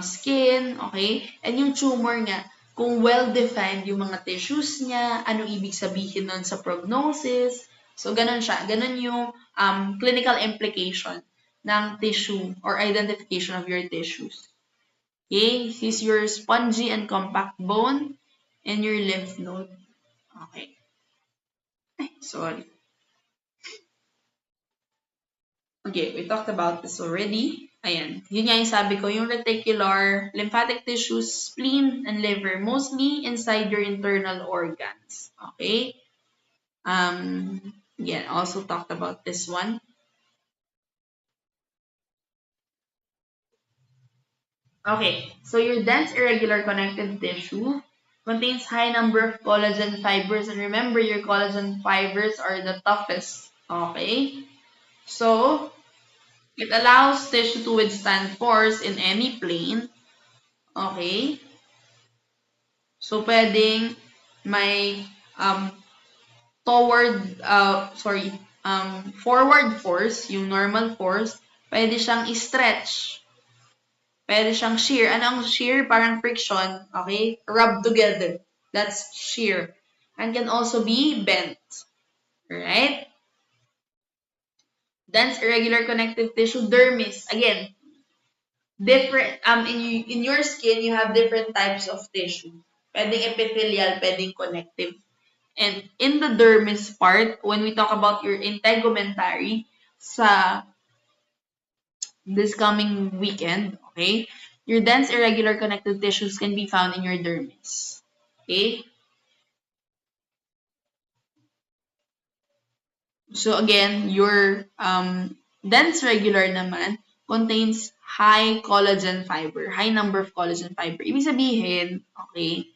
A: skin, okay? And yung tumor nga, kung well-defined yung mga tissues niya, anong ibig sabihin nun sa prognosis. So, ganun siya. Ganun yung clinical implication ng tissue or identification of your tissues. Okay? This is your spongy and compact bone and your lymph node. Okay. Ay, sorry. Okay, we talked about this already. Ayan. Yun nga yung sabi ko, yung reticular, lymphatic tissues, spleen, and liver, mostly inside your internal organs. Okay? Again, also talked about this one. Okay, so your dense irregular connective tissue contains high number of collagen fibers. And remember, your collagen fibers are the toughest. Okay? So, it allows tissue to withstand force in any plane. Okay? So, pwedeng may forward force, yung normal force, pwede siyang i-stretch. Pwede siyang shear. Ano ang shear? Parang friction. Okay? Rub together. That's shear. And can also be bent. Right? Dense irregular connective tissue, dermis. Again, different in your skin you have different types of tissue. Pwedeng epithelial, pwedeng connective. And in the dermis part, when we talk about your integumentary sa this coming weekend, okay? Your dense irregular connective tissues can be found in your dermis. Okay? So again, your dense regular naman contains high collagen fiber, high number of collagen fiber. Ibig sabihin, okay,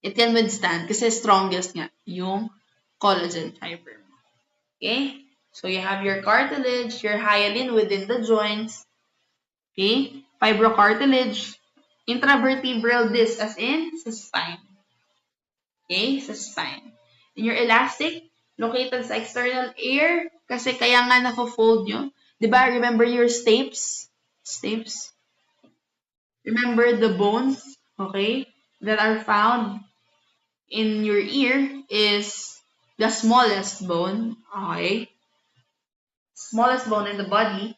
A: it can withstand kasi strongest nga yung collagen fiber. Okay? So you have your cartilage, your hyaline within the joints. Okay? Fibrocartilage, intravertebral disc as in sa spine. Okay? Sa spine. And your elastic, located sa external ear, kasi kaya nga nako-fold nyo. Diba? Remember your stapes? Stapes? Remember the bones, okay, that are found in your ear is the smallest bone, okay? Smallest bone in the body.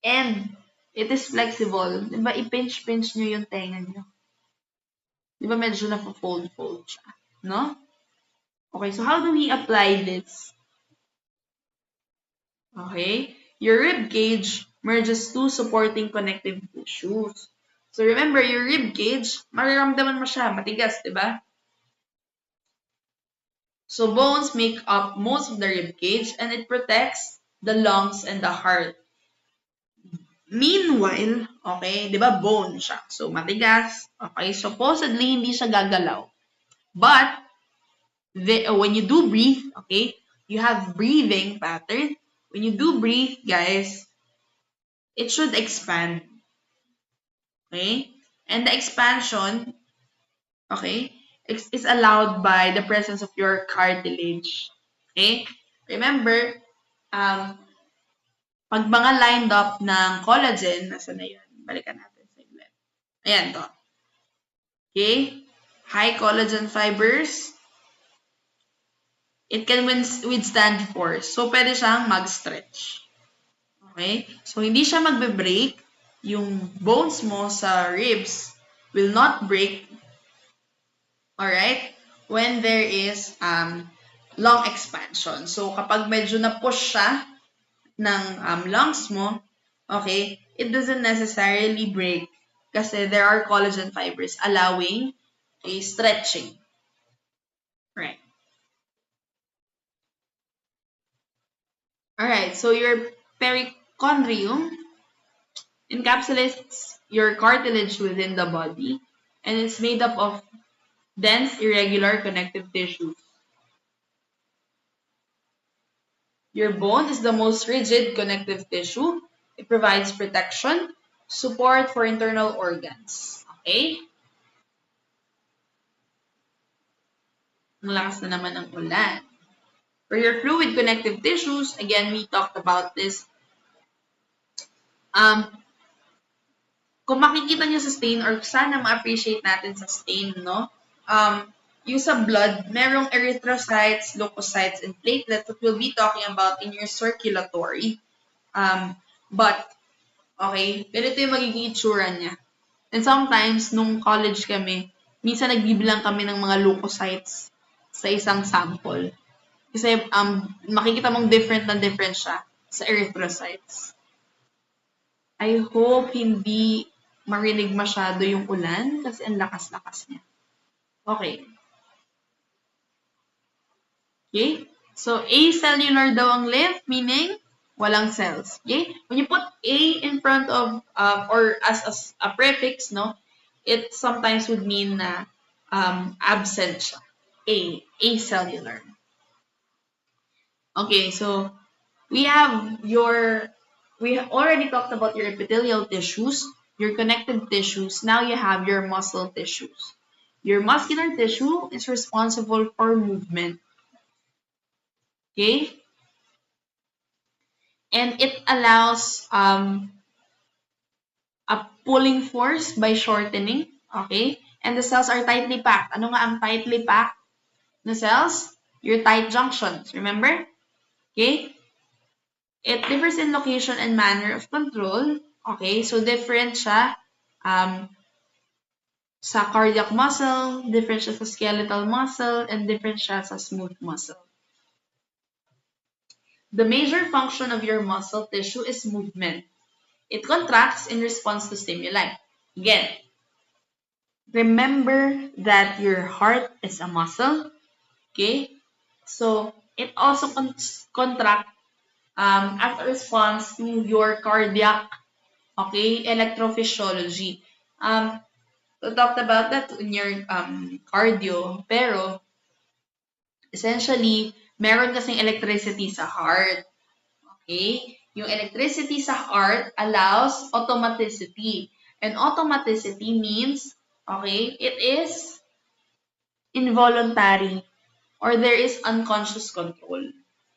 A: And it is flexible. Diba? I-pinch-pinch nyo yung tenga nyo. Diba medyo na-fold-fold siya? No? Okay, so how do we apply this? Okay, your rib cage merges two supporting connective tissues. So remember, your rib cage, mararamdaman mo siya, matigas, di ba? So bones make up most of the rib cage and it protects the lungs and the heart. Meanwhile, okay, di ba bone siya? So matigas, okay, supposedly hindi siya gagalaw. But when you do breathe, okay, you have breathing pattern. When you do breathe, guys, it should expand. Okay? And the expansion, okay, is allowed by the presence of your cartilage. Okay? Remember, pag mga lined up ng collagen, nasa na yun? Balikan natin sa iglet. Ayan to. Okay? High collagen fibers. It can withstand force. So, pwede siyang mag-stretch. Okay? So, hindi siya magbe-break. Yung bones mo sa ribs will not break. Alright? When there is lung expansion. So, kapag medyo na-push siya ng lungs mo, okay, it doesn't necessarily break kasi there are collagen fibers allowing a stretching. Right. Alright, so your perichondrium encapsulates your cartilage within the body, and it's made up of dense, irregular connective tissues. Your bone is the most rigid connective tissue. It provides protection, support for internal organs. Okay? Ang lakas na naman ng ulan. For your fluid connective tissues, again, we talked about this. Kung makikita nyo sa stain, or sana ma-appreciate natin sa stain, no? Yung sa blood, merong erythrocytes, leukocytes, and platelets that we'll be talking about in your circulatory. But, okay, ganito yung magiging itsura niya. And sometimes, nung college kami, minsan nagbibilang kami ng mga leukocytes sa isang sample. Kasi makikita mong different na different siya sa erythrocytes. I hope hindi marinig masyado yung ulan kasi ang lakas-lakas niya. Okay. Okay? So, acellular daw ang lymph, meaning walang cells. Okay? When you put A in front of, or as a prefix, no, it sometimes would mean na absent siya. Acellular. Okay, so we already talked about your epithelial tissues, your connective tissues. Now you have your muscle tissues. Your muscular tissue is responsible for movement. Okay? And it allows a pulling force by shortening. Okay? And the cells are tightly packed. Ano nga ang tightly packed na cells? Your tight junctions. Remember? Okay? It differs in location and manner of control. Okay? So, different siya sa cardiac muscle, different siya sa skeletal muscle, and different siya sa smooth muscle. The major function of your muscle tissue is movement. It contracts in response to stimuli. Again, remember that your heart is a muscle. Okay? So, it also contracts as a response to your cardiac, okay, electrophysiology. We talked about that in your cardio, pero essentially, meron kasing electricity sa heart. Okay? Yung electricity sa heart allows automaticity. And automaticity means, okay, it is involuntary or there is unconscious control.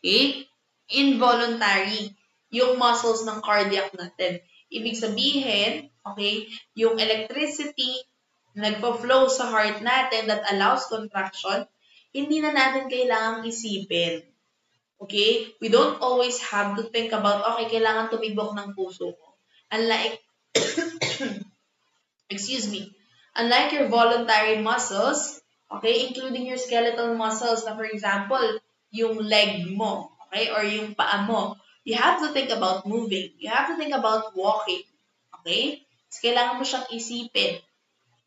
A: Okay? Involuntary yung muscles ng cardiac natin. Ibig sabihin, okay, yung electricity nagpa-flow sa heart natin that allows contraction, hindi na natin kailangang isipin. Okay? We don't always have to think about, okay, kailangan tumibok ng puso ko. Unlike, excuse me, unlike your voluntary muscles, okay, including your skeletal muscles, na for example, yung leg mo, okay, or yung paa mo, you have to think about moving. You have to think about walking. Okay? So, kailangan mo siyang isipin.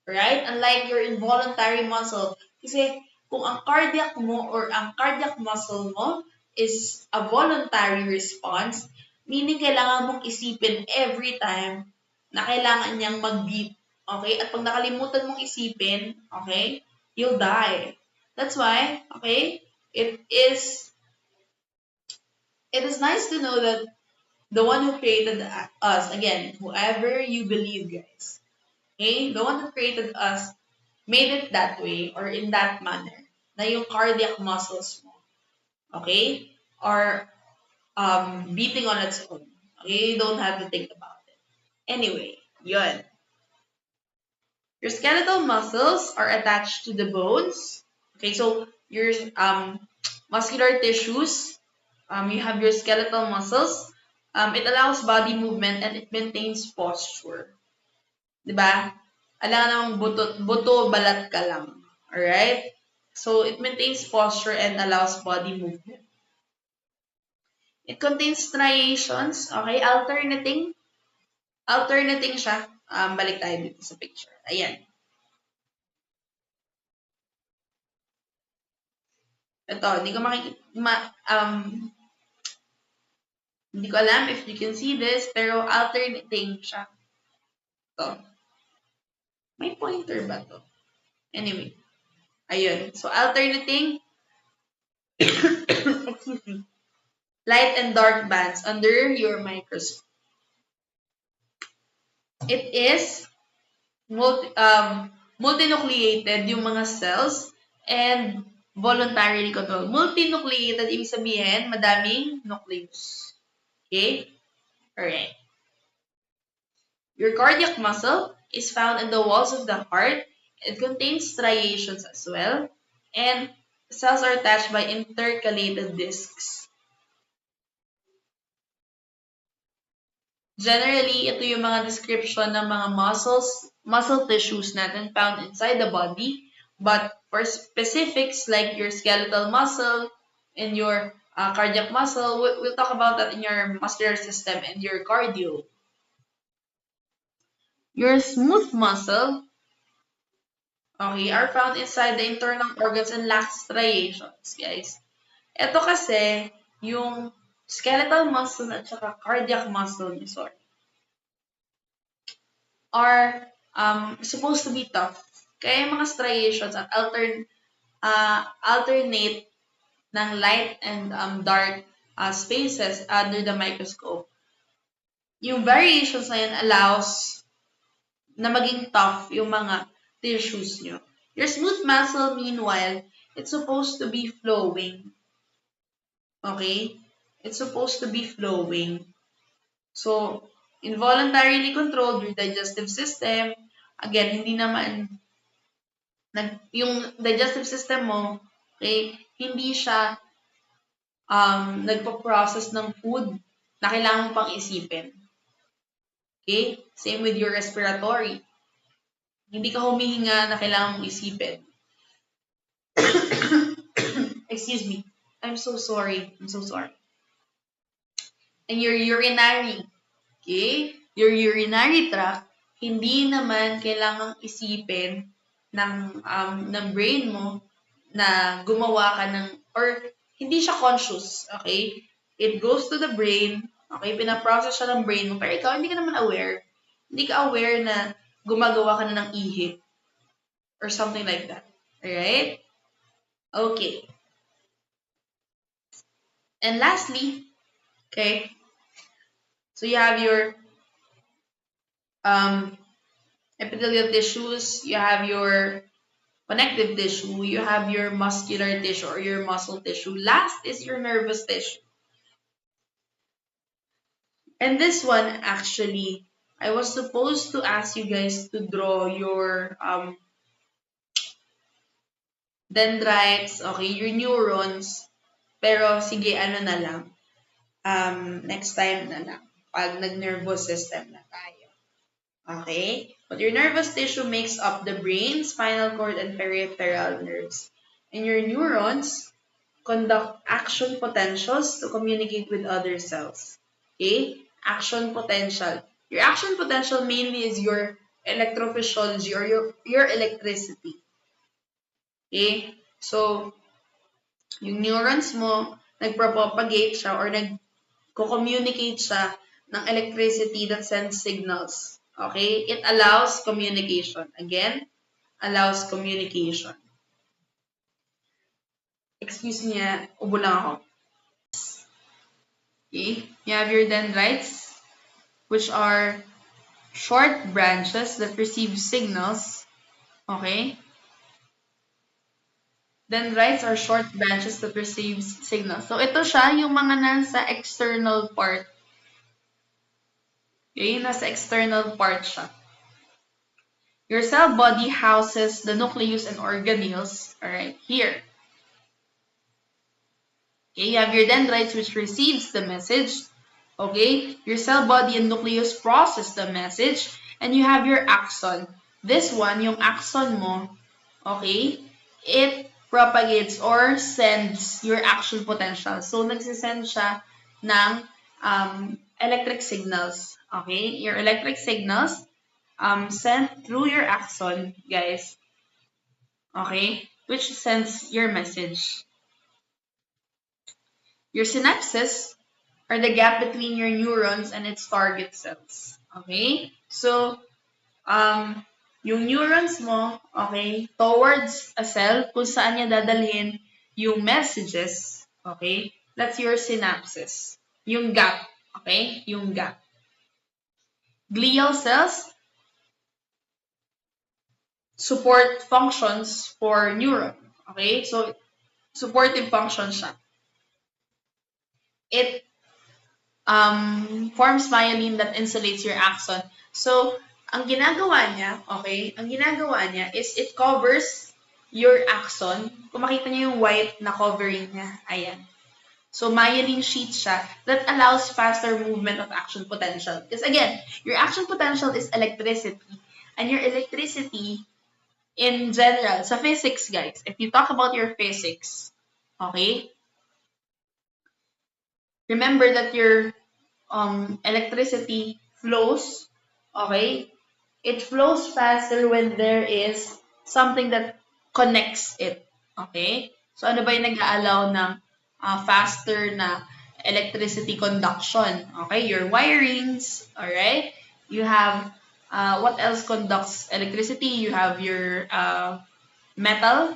A: Right? Unlike your involuntary muscle. Kasi, kung ang cardiac mo or ang cardiac muscle mo is a voluntary response, meaning kailangan mong isipin every time na kailangan niyang mag-beat. Okay? At pag nakalimutan mong isipin, okay, you'll die. That's why, okay, it is nice to know that the one who created us, again, whoever you believe, guys, okay, the one who created us made it that way or in that manner na yung cardiac muscles mo, okay, are beating on its own. Okay, you don't have to think about it. Anyway, yun. Your skeletal muscles are attached to the bones. Okay, so your muscular tissues, you have your skeletal muscles. It allows body movement and it maintains posture. Diba? Alam namang buto, balat ka lang. Alright? So, it maintains posture and allows body movement. It contains striations. Okay? Alternating siya. Balik tayo dito sa picture. Ayan. Ito, hindi ko alam if you can see this, pero alternating siya. To. May pointer ba to? Anyway. Ayun. So, alternating excuse me, light and dark bands under your microscope. It is multinucleated yung mga cells and voluntarily controlled. Multinucleated, ibig sabihin, madaming nucleus. Okay? Alright. Your cardiac muscle is found in the walls of the heart. It contains striations as well. And cells are attached by intercalated discs. Generally, ito yung mga description ng mga muscle tissues natin found inside the body. But for specifics like your skeletal muscle and your cardiac muscle, we'll talk about that in your muscular system and your cardio. Your smooth muscle, okay, are found inside the internal organs and lack striations, guys. Ito kasi, yung skeletal muscle at saka cardiac muscle, sorry, are supposed to be tough. Kaya yung mga striations at alternate ng light and dark spaces under the microscope. Yung variations na yun allows na maging tough yung mga tissues nyo. Your smooth muscle, meanwhile, it's supposed to be flowing. Okay? It's supposed to be flowing. So, involuntarily controlled your digestive system. Again, hindi naman yung digestive system mo, okay, hindi siya nagpo-process ng food na kailangan pang isipin. Okay? Same with your respiratory. Hindi ka humihinga na kailangan mong isipin. Excuse me. I'm so sorry. And your urinary. Okay? Your urinary tract, hindi naman kailangang isipin ng brain mo na gumawa ka ng, or hindi siya conscious. Okay? It goes to the brain. Okay? Pinaprocess siya ng brain mo. Pero ikaw, hindi ka naman aware. Hindi ka aware na gumagawa ka na ng ihi. Or something like that. Alright? Okay. And lastly, okay, so you have your epithelial tissues, you have your connective tissue, you have your muscular tissue or your muscle tissue. Last is your nervous tissue. And this one, actually, I was supposed to ask you guys to draw your dendrites, okay, your neurons. Pero sige, ano na lang. Next time na lang. Pag nag-nervous system na tayo. Okay? But your nervous tissue makes up the brain, spinal cord, and peripheral nerves. And your neurons conduct action potentials to communicate with other cells. Okay? Action potential. Your action potential mainly is your electrophysiology or your electricity. Okay? So, yung neurons mo, nagpropagate siya or nagko-communicate siya ng electricity that sends signals. Okay? It allows communication. Again, allows communication. Excuse me, ubo lang ako. Okay? You have your dendrites, which are short branches that receive signals. Okay? Dendrites are short branches that receive signals. So, ito siya, yung mga nasa external part. Okay? Nasa external part siya. Your cell body houses the nucleus and organelles. Alright, here. Okay, you have your dendrites which receives the message. Okay, your cell body and nucleus process the message. And you have your axon. This one, yung axon mo, okay, it propagates or sends your action potential. So, nagsisend siya ng electric signals. Okay, your electric signals sent through your axon, guys. Okay, which sends your message. Your synapses are the gap between your neurons and its target cells. Okay? So, yung neurons mo, okay, towards a cell kung saan niya dadalhin yung messages, okay, that's your synapses. Yung gap, okay, yung gap. Glial cells support functions for neuron, okay, so supportive function siya. It forms myelin that insulates your axon. So, ang ginagawa niya is it covers your axon. Kung makita niyo yung white na covering niya, ayan. So, myelin sheet siya that allows faster movement of action potential. Because again, your action potential is electricity. And your electricity, in general, sa physics, guys, if you talk about your physics, okay, remember that your electricity flows, okay? It flows faster when there is something that connects it, okay? So, ano ba yung nag-a-allow ng faster na electricity conduction? Okay, your wirings, alright? You have, what else conducts electricity? You have your metal.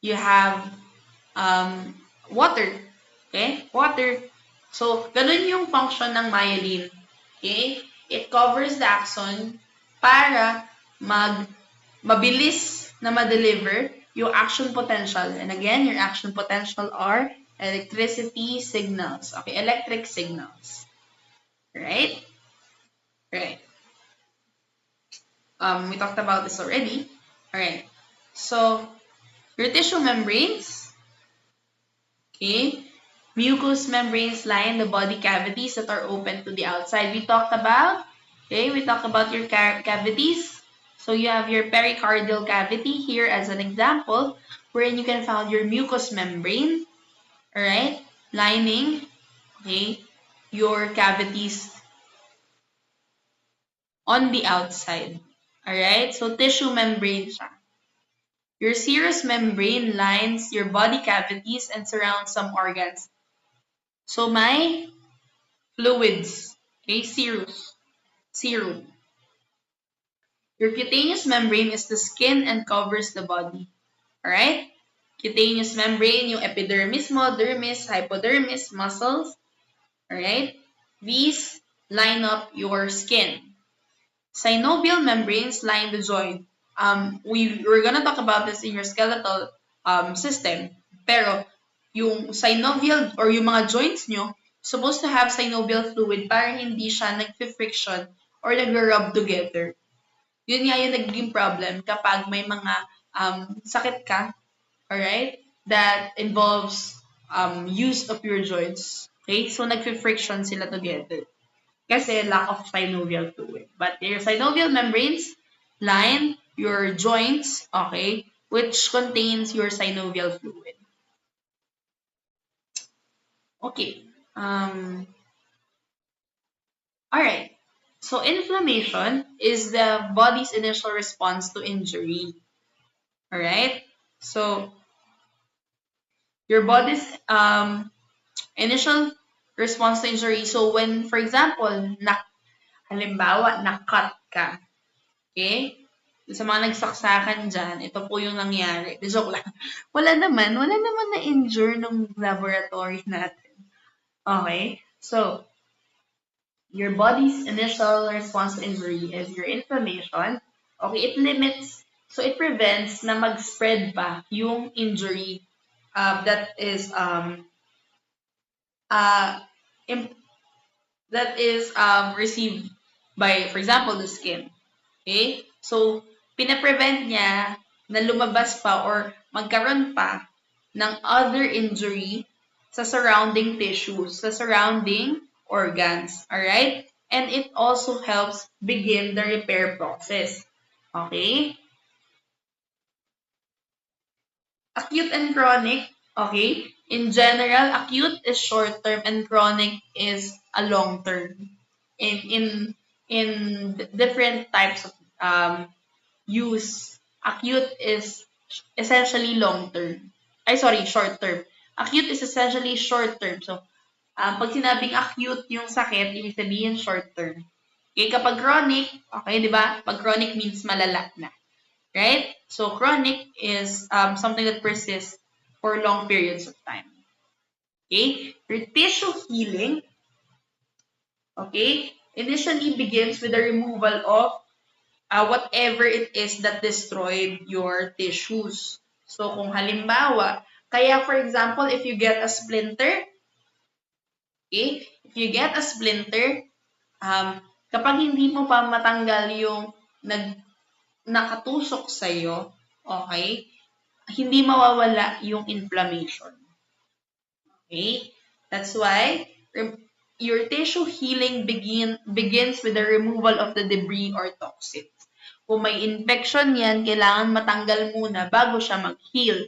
A: You have water. Okay? Water. So, ganun yung function ng myelin. Okay? It covers the axon para mabilis na ma-deliver yung action potential. And again, your action potential are electricity signals. Okay? Electric signals. Right? Right. We talked about this already. Alright. So, your tissue membranes, okay, mucous membranes line the body cavities that are open to the outside. We talked about your cavities. So you have your pericardial cavity here as an example, wherein you can find your mucous membrane, alright, lining, okay, your cavities on the outside. Alright, so tissue membrane siya. Your serous membrane lines your body cavities and surrounds some organs. So, my fluids, okay, serum. Your cutaneous membrane is the skin and covers the body. Alright? Cutaneous membrane, yung epidermis mo, dermis, hypodermis, muscles. Alright? These line up your skin. Synovial membranes line the joint. We're gonna talk about this in your skeletal system. Pero, yung synovial or yung mga joints nyo, supposed to have synovial fluid para hindi siya nag-friction or nag-rub together. Yun nga yung nagiging problem kapag may mga sakit ka, alright, that involves use of your joints. Okay? So, nag-friction sila together. Kasi lack of synovial fluid. But your synovial membranes line your joints, okay, which contains your synovial fluid. Okay. Alright. So, inflammation is the body's initial response to injury. Alright? So, your body's initial response to injury. So, when, for example, halimbawa, na-cut ka. Okay? Sa mga nagsaksakan dyan, ito po yung nangyari. Joke lang. Wala naman na-injure ng laboratory natin. Okay? So, your body's initial response to injury is your inflammation. Okay, it limits, so it prevents na mag-spread pa yung injury that is received by, for example, the skin. Okay? So, pinaprevent niya na lumabas pa or magkaroon pa ng other injury sa surrounding tissues, sa surrounding organs. Alright? And it also helps begin the repair process. Okay? Acute and chronic. Okay? In general, acute is short-term and chronic is a long-term. In different types of use, acute is essentially long-term. Short-term. Acute is essentially short-term. So, pag sinabing acute yung sakit, ibig sabihin short-term. Okay, kapag chronic, okay, di ba? Pag chronic means malala na. Right? So, chronic is something that persists for long periods of time. Okay? Your tissue healing, okay, initially begins with the removal of whatever it is that destroyed your tissues. So, kung halimbawa, kaya for example, if you get a splinter, okay, if you get a splinter, kapag hindi mo pa matanggal yung nakatusok sa'yo, okay, hindi mawawala yung inflammation. Okay? That's why your tissue healing begins with the removal of the debris or toxins. Kung may infection yan, kailangan matanggal muna bago siya mag-heal.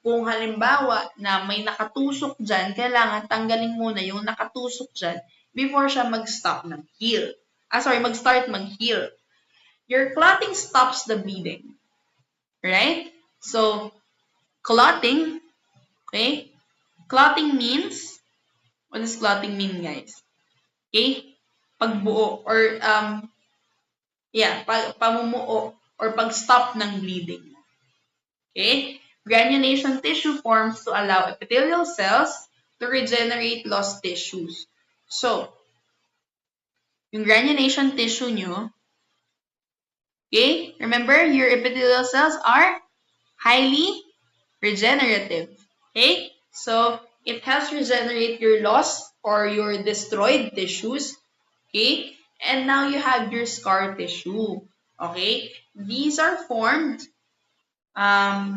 A: Kung halimbawa na may nakatusok dyan, kailangan tanggalin muna yung nakatusok dyan before siya mag-stop mag-heal. Mag-start mag-heal. Your clotting stops the bleeding. Right? So, clotting, okay? Clotting means, what does clotting mean, guys? Okay? Pagbuo or, pamumuo or pag-stop ng bleeding. Okay? Granulation tissue forms to allow epithelial cells to regenerate lost tissues. So, yung granulation tissue nyo, okay? Remember, your epithelial cells are highly regenerative. Okay? So, it helps regenerate your lost or your destroyed tissues. Okay? And now you have your scar tissue. Okay? These are formed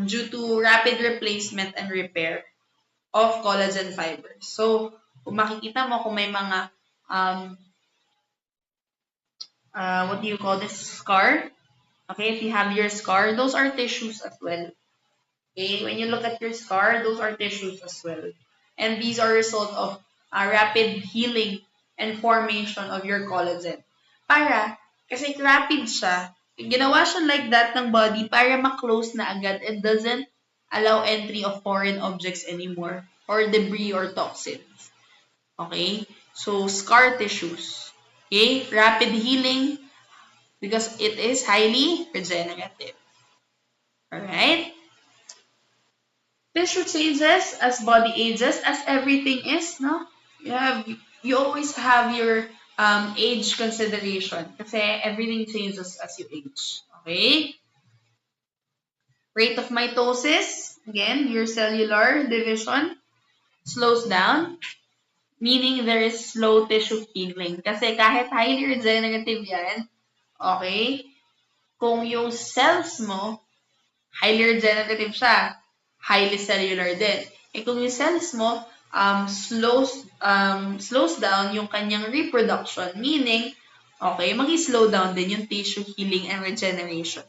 A: due to rapid replacement and repair of collagen fibers. So, kung makikita mo kung may mga, what do you call this, scar? Okay, if you have your scar, those are tissues as well. Okay, when you look at your scar, those are tissues as well. And these are result of rapid healing and formation of your collagen. Kasi rapid siya, ginawa siya like that ng body para ma-close na agad and doesn't allow entry of foreign objects anymore or debris or toxins. Okay? So, scar tissues. Okay? Rapid healing because it is highly regenerative. Alright? Tissue changes as body ages, as everything is, no? You always have your age consideration kasi everything changes as you age. Okay? Rate of mitosis, again, your cellular division slows down, meaning there is slow tissue healing. Kasi kahit highly regenerative yan, okay, kung yung cells mo, highly regenerative siya, highly cellular din. Kung yung cells mo slows down yung kanyang reproduction, meaning, okay, mag-slow down din yung tissue healing and regeneration.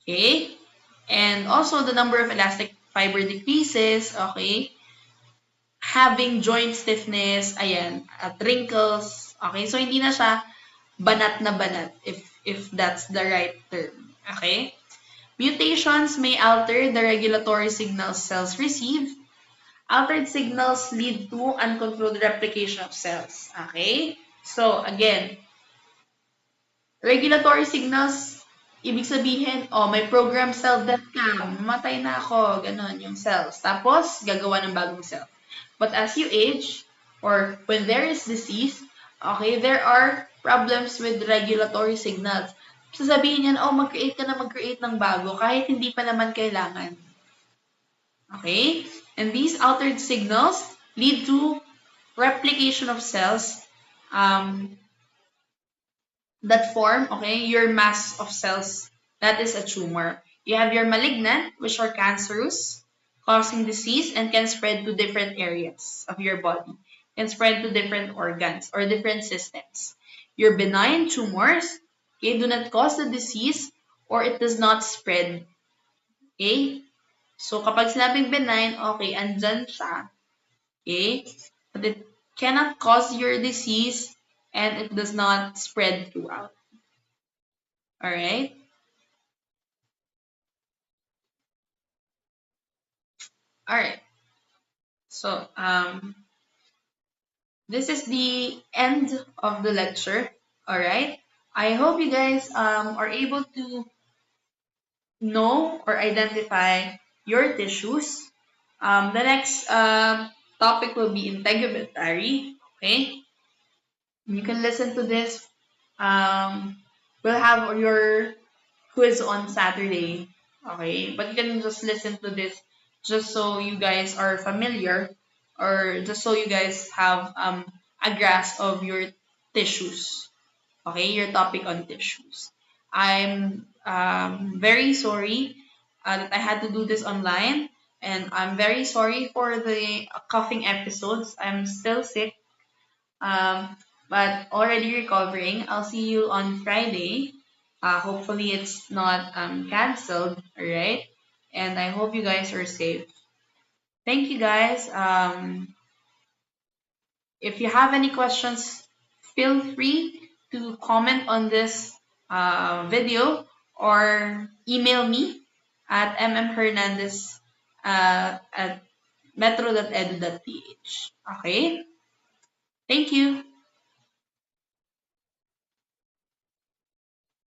A: Okay? And also, the number of elastic fiber decreases, okay? Having joint stiffness, ayan, wrinkles, okay? So, hindi na siya banat na banat, if that's the right term, okay? Mutations may alter the regulatory signals cells receive. Altered signals lead to uncontrolled replication of cells. Okay? So, again, regulatory signals, ibig sabihin, may program cell death ka, mamatay na ako, ganun yung cells. Tapos, gagawa ng bagong cell. But as you age, or when there is disease, okay, there are problems with regulatory signals. Sasabihin yan, mag-create ka na mag-create ng bago kahit hindi pa naman kailangan. Okay? And these altered signals lead to replication of cells that form, okay, your mass of cells that is a tumor. You have your malignant, which are cancerous, causing disease and can spread to different areas of your body, can spread to different organs or different systems. Your benign tumors, okay, do not cause the disease or it does not spread. Okay? So, kapag sinabing benign, okay, andyan siya. Okay? But it cannot cause your disease and it does not spread throughout. Alright? Alright. So, this is the end of the lecture. Alright? I hope you guys are able to know or identify your tissues. The next topic will be integumentary. Okay? You can listen to this. Um, we'll have your quiz on Saturday. Okay? But you can just listen to this just so you guys are familiar or just so you guys have a grasp of your tissues. Okay, your topic on tissues. I'm very sorry that I had to do this online, and I'm very sorry for the coughing episodes. I'm still sick, um, but already recovering. I'll see you on Friday. Hopefully, it's not canceled, alright? And I hope you guys are safe. Thank you, guys. If you have any questions, feel free to comment on this video or email me at mmhernandez at metro.edu.ph. Okay? Thank you.